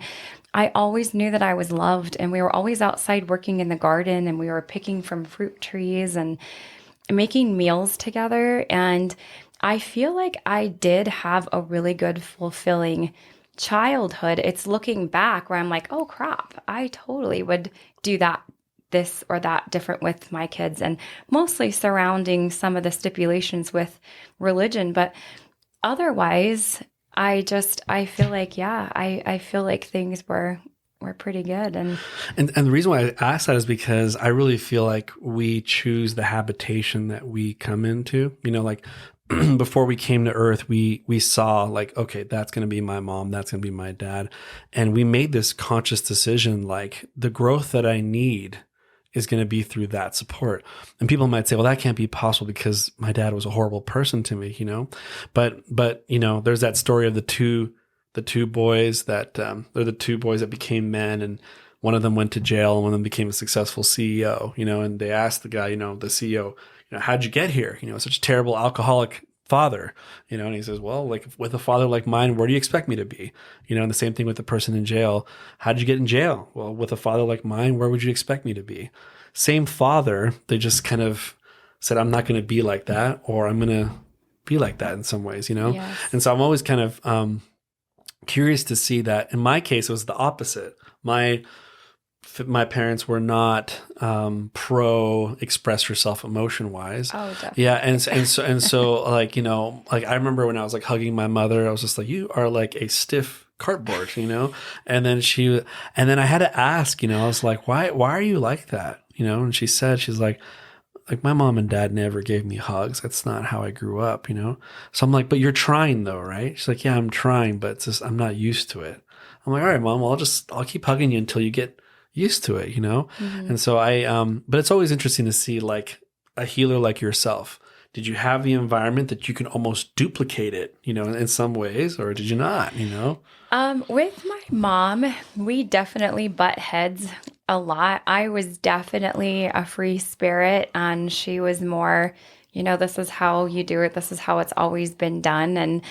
I always knew that I was loved. And we were always outside working in the garden, and we were picking from fruit trees and making meals together. And I feel like I did have a really good, fulfilling childhood. It's looking back where I'm like, oh crap, I totally would do that, this or that different with my kids, and mostly surrounding some of the stipulations with religion. But otherwise, I feel like, yeah, I feel like things were pretty good. And the reason why I ask that is because I really feel like we choose the habitation that we come into, like before we came to earth, we saw like, okay, that's going to be my mom. That's going to be my dad. And we made this conscious decision, like the growth that I need is going to be through that support. And people might say, well, that can't be possible because my dad was a horrible person to me, but there's that story of the two boys that, they're the 2 boys that became men, and one of them went to jail and one of them became a successful CEO, and they asked the guy, the CEO, how'd you get here? Such a terrible alcoholic father, and he says, well, like with a father like mine, where do you expect me to be? And the same thing with the person in jail. How did you get in jail? Well, with a father like mine, where would you expect me to be? Same father. They just kind of said, I'm not going to be like that, or I'm going to be like that in some ways, Yes. And so I'm always kind of, curious to see that. In my case, it was the opposite. My parents were not pro express yourself emotion wise. Oh, definitely. Yeah, and so like like I remember when I was like hugging my mother, I was just like, you are like a stiff cardboard, and then I had to ask, I was like, why are you like that, and she said, she's like my mom and dad never gave me hugs. That's not how I grew up, So I'm like, but you're trying though, right? She's like, yeah, I'm trying, but it's just, I'm not used to it. I'm like, all right, mom, well, I'll keep hugging you until you get used to it, Mm-hmm. And so but it's always interesting to see like a healer like yourself. Did you have the environment that you can almost duplicate it, in some ways, or did you not, With my mom, we definitely butt heads a lot. I was definitely a free spirit, and she was more, this is how you do it. This is how it's always been done.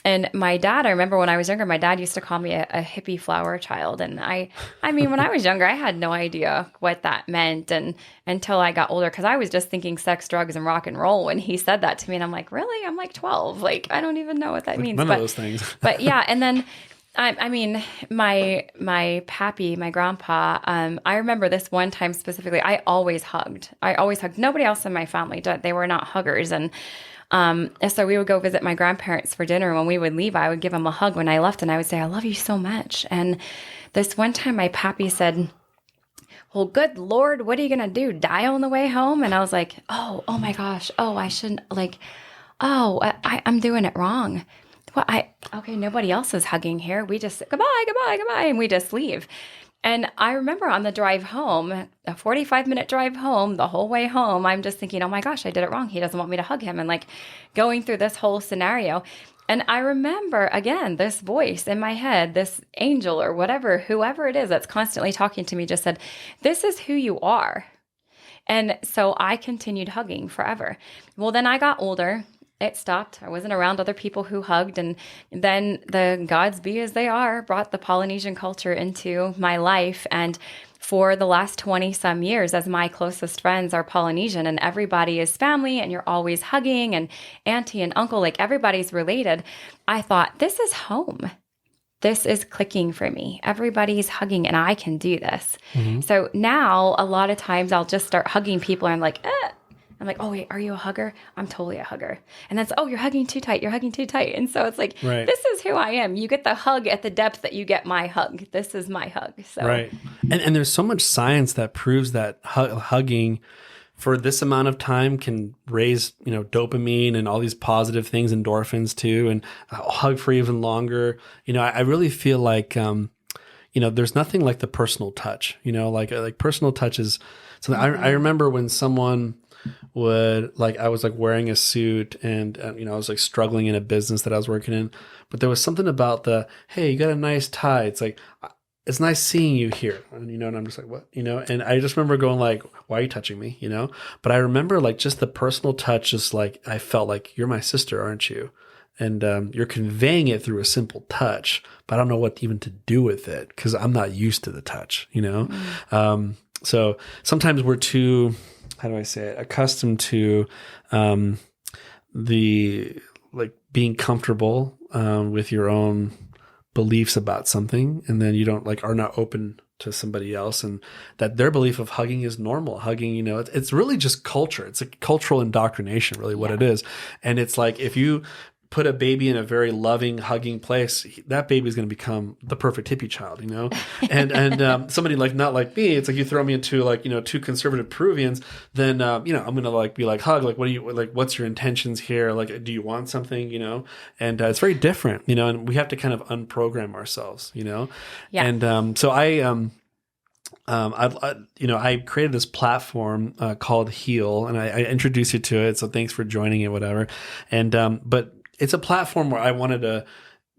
And my dad, I remember when I was younger, my dad used to call me a hippie flower child. And I mean, when I was younger, I had no idea what that meant. And until I got older, because I was just thinking sex, drugs, and rock and roll when he said that to me. And I'm like, really? I'm like 12. Like, I don't even know what that means. None of those things. But yeah. And then, I mean, my pappy, my grandpa, I remember this one time specifically, I always hugged. Nobody else in my family did. They were not huggers. And so we would go visit my grandparents for dinner. When we would leave, I would give them a hug when I left, and I would say, I love you so much. And this one time my pappy said, well, good Lord, what are you going to do? Die on the way home? And I was like, oh my gosh. Oh, I shouldn't I'm doing it wrong. well, okay, nobody else is hugging here. We just goodbye, goodbye, goodbye, and we just leave. And I remember on the drive home, a 45-minute drive home, the whole way home, I'm just thinking, oh my gosh, I did it wrong. He doesn't want me to hug him. And like going through this whole scenario. And I remember, again, this voice in my head, this angel or whatever, whoever it is that's constantly talking to me, just said, this is who you are. And so I continued hugging forever. Well, then I got older. It stopped. I wasn't around other people who hugged. And then the gods be as they are brought the Polynesian culture into my life. And for the last 20 some years, as my closest friends are Polynesian and everybody is family and you're always hugging and auntie and uncle, like everybody's related, I thought, this is home. This is clicking for me. Everybody's hugging and I can do this. Mm-hmm. So now a lot of times I'll just start hugging people and I'm like, I'm like, oh, wait, are you a hugger? I'm totally a hugger. And that's, oh, you're hugging too tight. You're hugging too tight. And so it's like, right. This is who I am. You get the hug at the depth that you get my hug. This is my hug. So. Right. And there's so much science that proves that hugging for this amount of time can raise, dopamine and all these positive things, endorphins too, and hug for even longer. I really feel like, there's nothing like the personal touch, like personal touch is something. I remember when someone would I was wearing a suit and I was struggling in a business that I was working in, but there was something about hey, you got a nice tie. It's it's nice seeing you here. And, and I'm just like, what, and I just remember going why are you touching me? But I remember just the personal touch, just I felt like you're my sister, aren't you? And you're conveying it through a simple touch, but I don't know what even to do with it because I'm not used to the touch, Mm. So sometimes we're too, how do I say it, accustomed to being comfortable with your own beliefs about something, and then you don't are not open to somebody else, and that their belief of hugging is normal. Hugging, it's really just culture. It's a cultural indoctrination, really, what it is. And it's if you put a baby in a very loving, hugging place, that baby is going to become the perfect hippie child, and somebody not like me, it's you throw me into two conservative Peruvians, then, I'm going to be hug, what do you, what's your intentions here? Do you want something, and it's very different, and we have to kind of unprogram ourselves, Yeah. And so I created this platform called Heal, and I introduced you to it. So thanks for joining it, whatever. And, but it's a platform where I wanted to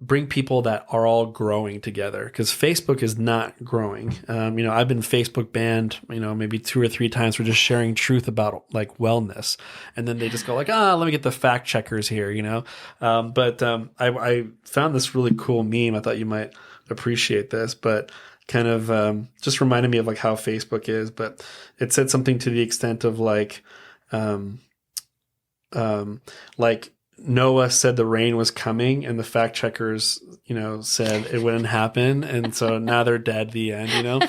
bring people that are all growing together, because Facebook is not growing. I've been Facebook banned, maybe 2 or 3 times for just sharing truth about wellness. And then they just go let me get the fact checkers here, But I found this really cool meme. I thought you might appreciate this, but kind of just reminded me of how Facebook is. But it said something to the extent of Noah said the rain was coming, and the fact checkers, said it wouldn't happen, and so now they're dead. The end,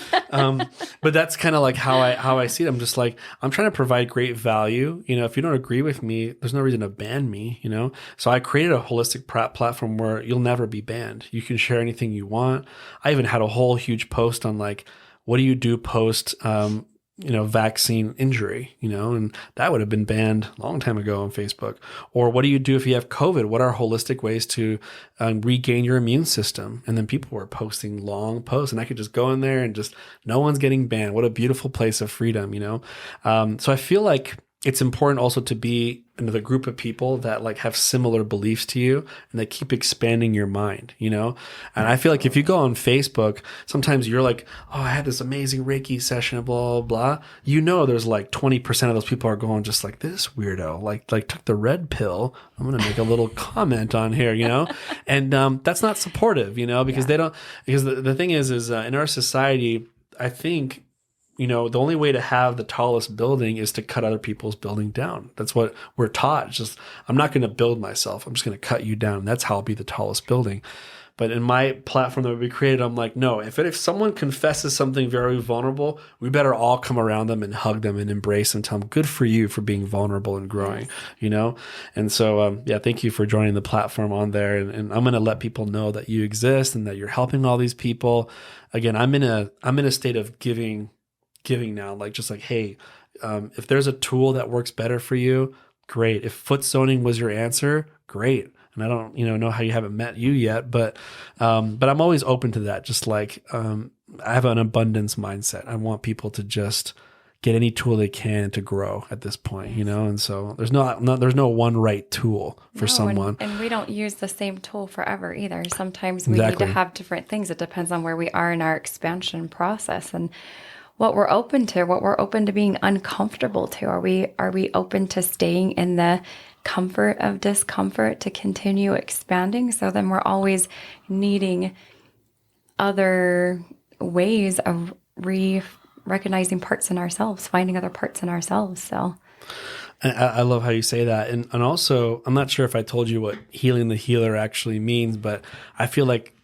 But that's kind of how I see it. I'm just I'm trying to provide great value. If you don't agree with me, there's no reason to ban me. So I created a holistic platform where you'll never be banned. You can share anything you want. I even had a whole huge post on what do you do post vaccine injury, and that would have been banned a long time ago on Facebook. Or what do you do if you have COVID? What are holistic ways to regain your immune system? And then people were posting long posts, and I could just go in there and just, no one's getting banned. What a beautiful place of freedom, So I feel it's important also to be another group of people that have similar beliefs to you, and they keep expanding your mind, And I feel if you go on Facebook, sometimes you're oh, I had this amazing Reiki session, blah, blah, blah. There's 20% of those people are going just this weirdo, took the red pill. I'm going to make a little comment on here, And that's not supportive, because they don't, because the thing is in our society, I think, the only way to have the tallest building is to cut other people's building down. That's what we're taught. It's just, I'm not going to build myself. I'm just going to cut you down. That's how I'll be the tallest building. But in my platform that we created, I'm no, if someone confesses something very vulnerable, we better all come around them and hug them and embrace and tell them, good for you for being vulnerable and growing, And so, thank you for joining the platform on there. And I'm going to let people know that you exist and that you're helping all these people. Again, I'm in a state of giving now, hey, if there's a tool that works better for you, great. If foot zoning was your answer, great. And I don't, know how you haven't met you yet, but I'm always open to that. Just like, I have an abundance mindset. I want people to just get any tool they can to grow at this point, and so there's no one right tool for someone. And we don't use the same tool forever either. Sometimes we Exactly. need to have different things. It depends on where we are in our expansion process and what we're open to being uncomfortable to. Are we open to staying in the comfort of discomfort to continue expanding? So then we're always needing other ways of recognizing parts in ourselves, finding other parts in ourselves. So I love how you say that. And also, I'm not sure if I told you what healing the healer actually means, but I feel like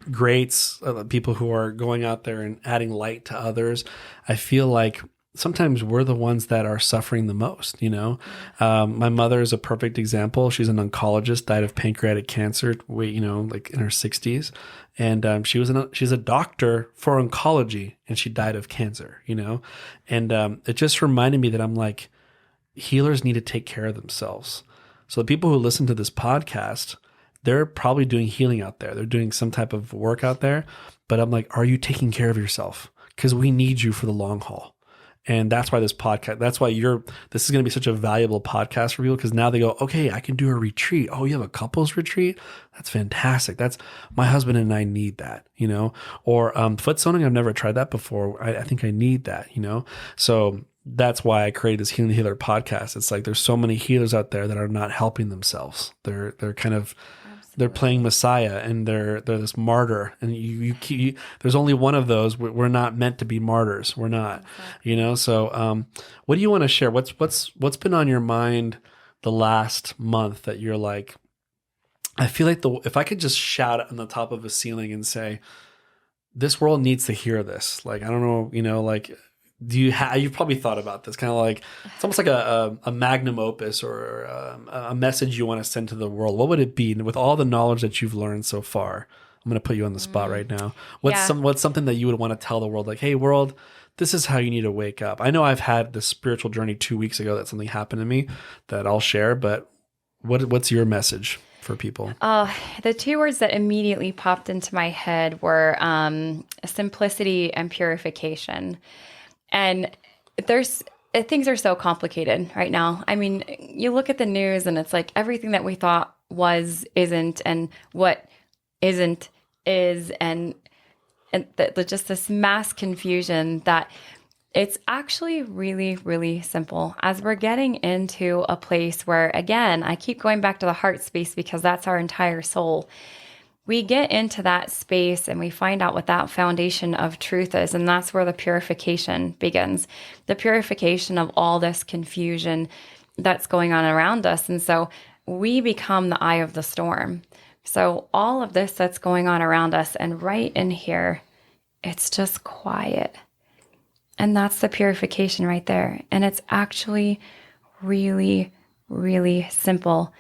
greats, people who are going out there and adding light to others, I feel like sometimes we're the ones that are suffering the most, My mother is a perfect example. She's an oncologist, died of pancreatic cancer, like in her 60s. And she's a doctor for oncology, and she died of cancer, And it just reminded me that I'm like, healers need to take care of themselves. So the people who listen to this podcast, they're probably doing healing out there. They're doing some type of work out there. But I'm like, are you taking care of yourself? Because we need you for the long haul. And that's why this is going to be such a valuable podcast for people, because now they go, okay, I can do a retreat. Oh, you have a couples retreat? That's fantastic. My husband and I need that, or foot zoning. I've never tried that before. I think I need that, So that's why I created this Healing the Healer podcast. It's like, there's so many healers out there that are not helping themselves. They're kind of, they're playing Messiah, and they're this martyr, and there's only one of those. We're not meant to be martyrs. We're not, So, what do you want to share? What's been on your mind the last month that you're like, I feel like if I could just shout it on the top of a ceiling and say, this world needs to hear this. Like, I don't know, like, you've probably thought about this, kind of like, it's almost like a magnum opus, or a message you want to send to the world. What would it be? And with all the knowledge that you've learned so far, I'm going to put you on the spot right now. What's something that you would want to tell the world? Like, hey, world, this is how you need to wake up. I know I've had this spiritual journey 2 weeks ago that something happened to me that I'll share, but what's your message for people? The two words that immediately popped into my head were simplicity and purification. And things are so complicated right now. I mean, you look at the news and it's like everything that we thought was isn't, and what isn't is, and just this mass confusion that it's actually really, really simple. As we're getting into a place where, again, I keep going back to the heart space because that's our entire soul. We get into that space and we find out what that foundation of truth is. And that's where the purification begins. The purification of all this confusion that's going on around us. And so we become the eye of the storm. So all of this that's going on around us, and right in here, it's just quiet. And that's the purification right there. And it's actually really, really simple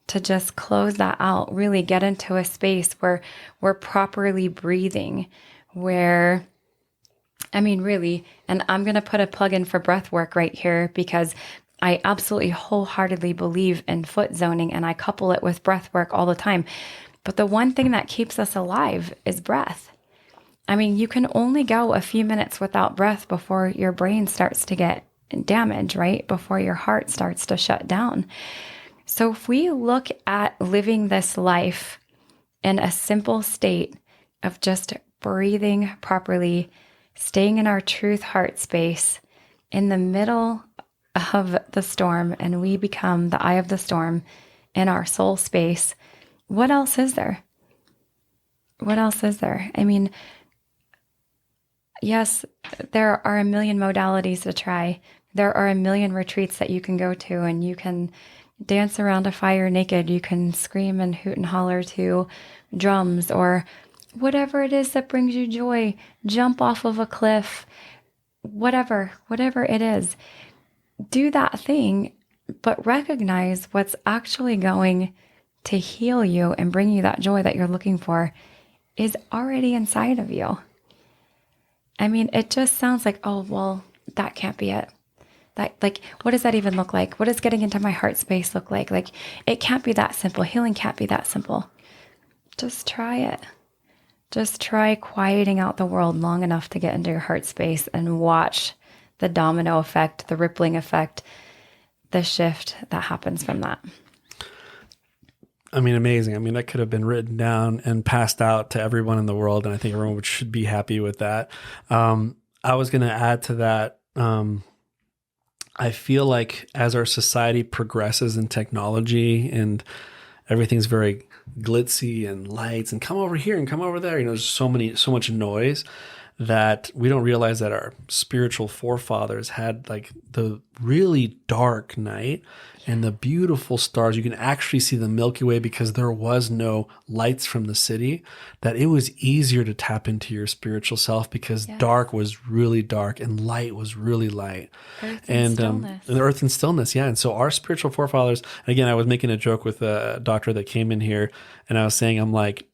to just close that out, really get into a space where we're properly breathing, where, I mean, really, and I'm going to put a plug in for breath work right here, because I absolutely wholeheartedly believe in foot zoning, and I couple it with breath work all the time. But the one thing that keeps us alive is breath. I mean, you can only go a few minutes without breath before your brain starts to get damaged, right? Before your heart starts to shut down. So if we look at living this life in a simple state of just breathing properly, staying in our truth heart space in the middle of the storm, and we become the eye of the storm in our soul space, what else is there? What else is there? I mean, yes, there are a million modalities to try. There are a million retreats that you can go to, and you can dance around a fire naked. You can scream and hoot and holler to drums, or whatever it is that brings you joy. Jump off of a cliff, whatever it is. Do that thing, but recognize what's actually going to heal you and bring you that joy that you're looking for is already inside of you. I mean, it just sounds like, oh, well, that can't be it. Like, what does that even look like? What does getting into my heart space look like? Like, it can't be that simple. Healing can't be that simple. Just try it. Just try quieting out the world long enough to get into your heart space and watch the domino effect, the rippling effect, the shift that happens from that. I mean, amazing. I mean, that could have been written down and passed out to everyone in the world. And I think everyone should be happy with that. I was going to add to that. I feel like as our society progresses in technology and everything's very glitzy and lights and come over here and come over there, there's so much noise that we don't realize that our spiritual forefathers had like the really dark night and the beautiful stars. You can actually see the Milky Way because there was no lights from the city, that it was easier to tap into your spiritual self because dark was really dark and light was really light. And the earth and stillness. Yeah. And so our spiritual forefathers, and again, I was making a joke with a doctor that came in here and I was saying, I'm like,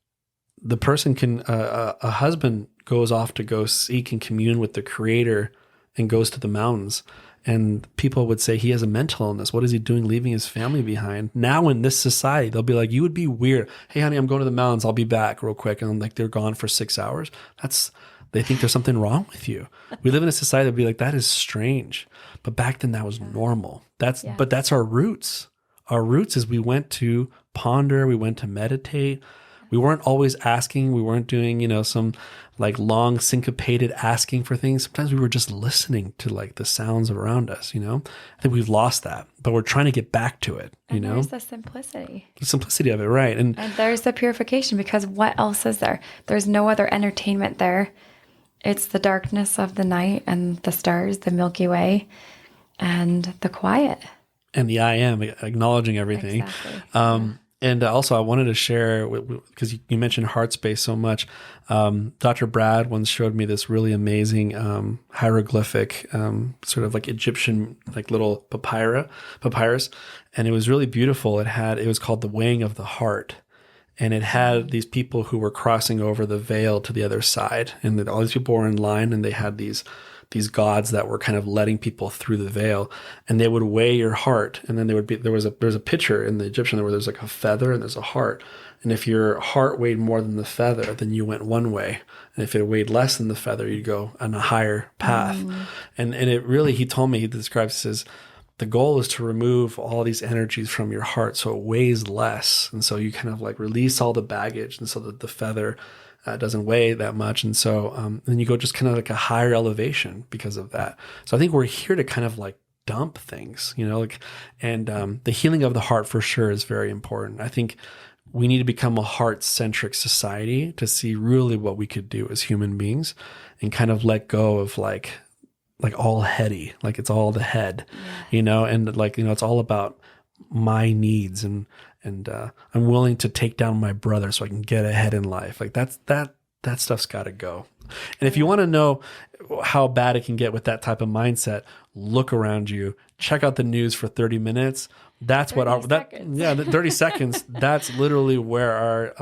the person can, a husband goes off to go seek and commune with the creator and goes to the mountains. And people would say he has a mental illness. What is he doing leaving his family behind? Now in this society, they'll be like, you would be weird. Hey, honey, I'm going to the mountains. I'll be back real quick. And like, they're gone for 6 hours. They think there's something wrong with you. We live in a society that'd be like, that is strange. But back then that was normal. But that's our roots. Our roots is we went to ponder, we went to meditate. We weren't always asking. We weren't doing, some like long syncopated asking for things. Sometimes we were just listening to like the sounds around us, I think we've lost that, but we're trying to get back to it, There's the simplicity. The simplicity of it, right. And there's the purification, because what else is there? There's no other entertainment there. It's the darkness of the night and the stars, the Milky Way, and the quiet. And the I am, acknowledging everything. Exactly. And also I wanted to share, because you mentioned heart space so much. Dr. Brad once showed me this really amazing hieroglyphic, sort of like Egyptian, like little papyrus. And it was really beautiful. It was called the weighing of the heart. And it had these people who were crossing over the veil to the other side. And all these people were in line and they had these gods that were kind of letting people through the veil, and they would weigh your heart. And then there's a picture in the Egyptian where there's like a feather and there's a heart. And if your heart weighed more than the feather, then you went one way. And if it weighed less than the feather, you'd go on a higher path. And it really, he says, the goal is to remove all these energies from your heart so it weighs less. And so you kind of like release all the baggage, and so that the feather doesn't weigh that much. And so then you go just kind of like a higher elevation because of that. So I think we're here to kind of like dump things, and the healing of the heart for sure is very important. I think we need to become a heart-centric society to see really what we could do as human beings and kind of let go of like all heady, like it's all the head, and like, it's all about my needs and I'm willing to take down my brother so I can get ahead in life. Like that stuff's got to go. And if you want to know how bad it can get with that type of mindset, look around you, check out the news for 30 minutes. That's what the 30 seconds. That's literally where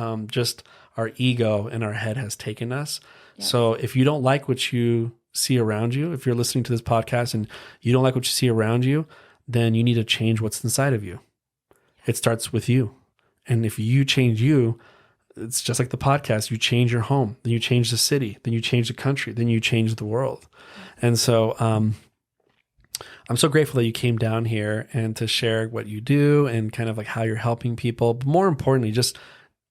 our ego and our head has taken us. Yes. So if you don't like what you see around you, if you're listening to this podcast and you don't like what you see around you, then you need to change what's inside of you. It starts with you. And if you change you, it's just like the podcast. You change your home, then you change the city, then you change the country, then you change the world. And so I'm so grateful that you came down here and to share what you do and kind of like how you're helping people. But more importantly, just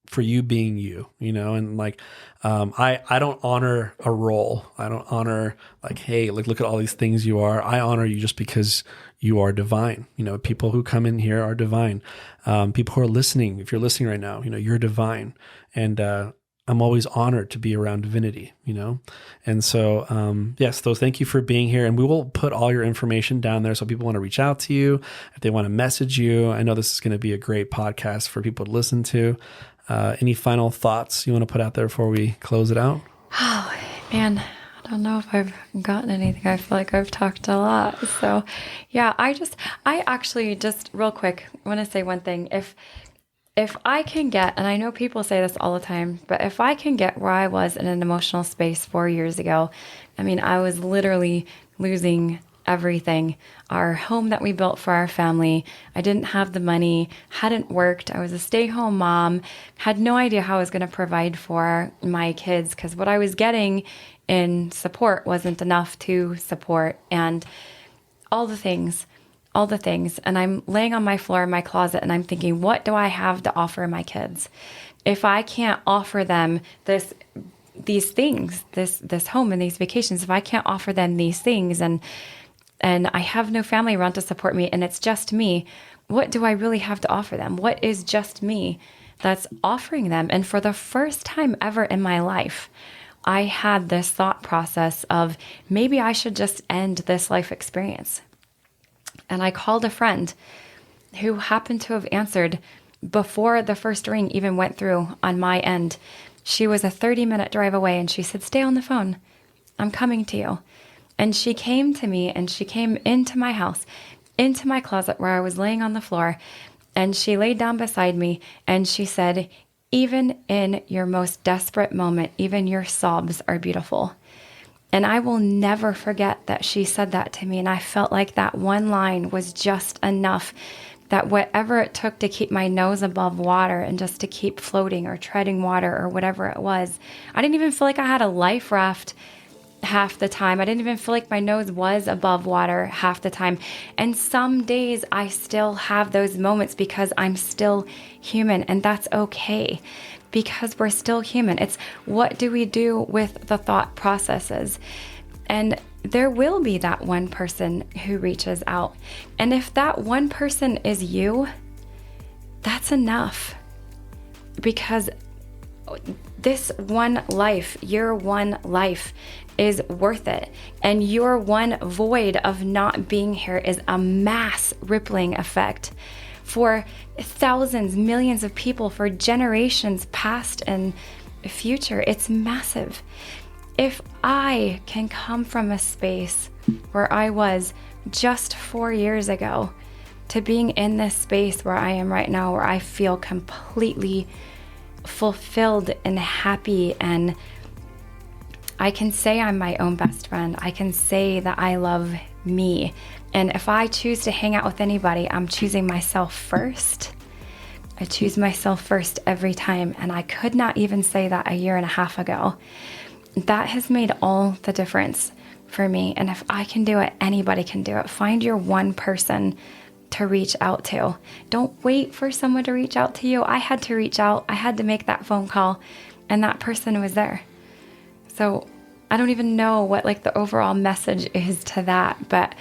for you being you, and like, I don't honor a role. I don't honor like, hey, look at all these things you are. I honor you just because you are divine. People who come in here are divine. People who are listening, if you're listening right now, you're divine. And, I'm always honored to be around divinity, And so, yes, thank you for being here. And we will put all your information down there. So people want to reach out to you, if they want to message you. I know this is going to be a great podcast for people to listen to. Any final thoughts you want to put out there before we close it out? Oh, man, I don't know if I've gotten anything. I feel like I've talked a lot. So yeah, I actually just real quick want to say one thing. If I can get, and I know people say this all the time, but if I can get where I was in an emotional space 4 years ago, I mean, I was literally losing everything. Our home that we built for our family. I didn't have the money, hadn't worked. I was a stay-home mom, had no idea how I was going to provide for my kids because what I was getting in support wasn't enough to support, and all the things. And I'm laying on my floor in my closet and I'm thinking, what do I have to offer my kids? If I can't offer them these things, this home and these vacations, if I can't offer them these things and I have no family around to support me and it's just me, what do I really have to offer them? What is just me that's offering them? And for the first time ever in my life, I had this thought process of maybe I should just end this life experience. And I called a friend who happened to have answered before the first ring even went through on my end. She was a 30-minute drive away and she said, "Stay on the phone. I'm coming to you." And she came to me and she came into my house, into my closet where I was laying on the floor. And she laid down beside me and she said, "Even in your most desperate moment, even your sobs are beautiful." And I will never forget that she said that to me. And I felt like that one line was just enough, that whatever it took to keep my nose above water and just to keep floating or treading water or whatever it was. I didn't even feel like I had a life raft half the time. I didn't even feel like my nose was above water half the time. And some days I still have those moments because I'm still human, and that's okay. Because we're still human. It's what do we do with the thought processes? And there will be that one person who reaches out. And if that one person is you, that's enough. Because this one life, your one life is worth it. And your one void of not being here is a mass rippling effect for thousands, millions of people, for generations past and future. It's massive. If I can come from a space where I was just 4 years ago to being in this space where I am right now, where I feel completely fulfilled and happy, and I can say I'm my own best friend. I can say that I love me. And if I choose to hang out with anybody, I'm choosing myself first. I choose myself first every time. And I could not even say that a year and a half ago. That has made all the difference for me. And if I can do it, anybody can do it. Find your one person to reach out to. Don't wait for someone to reach out to you. I had to reach out. I had to make that phone call, and that person was there. So I don't even know what like the overall message is to that, but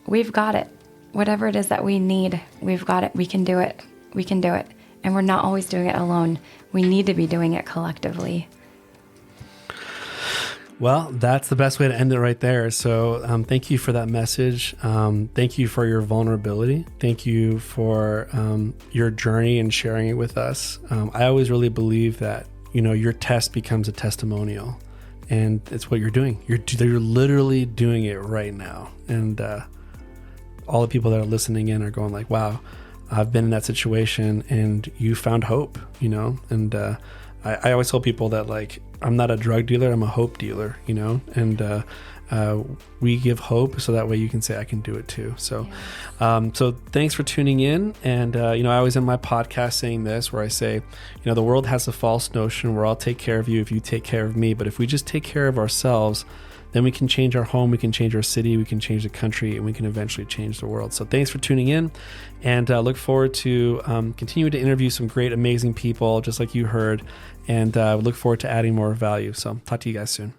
we've got it. Whatever it is that we need, we've got it. We can do it. We can do it. And we're not always doing it alone. We need to be doing it collectively. Well, that's the best way to end it right there. So thank you for that message. Thank you for your vulnerability. Thank you for your journey and sharing it with us. I always really believe that, your test becomes a testimonial, and it's what you're doing. You're literally doing it right now. And all the people that are listening in are going like, wow, I've been in that situation and you found hope, and I always tell people that like, I'm not a drug dealer, I'm a hope dealer, and we give hope so that way you can say, I can do it too. So, so thanks for tuning in. And, I always end my podcast saying this, where I say, the world has a false notion where I'll take care of you if you take care of me. But if we just take care of ourselves, then we can change our home, we can change our city, we can change the country, and we can eventually change the world. So thanks for tuning in, and look forward to continuing to interview some great, amazing people, just like you heard, and look forward to adding more value. So talk to you guys soon.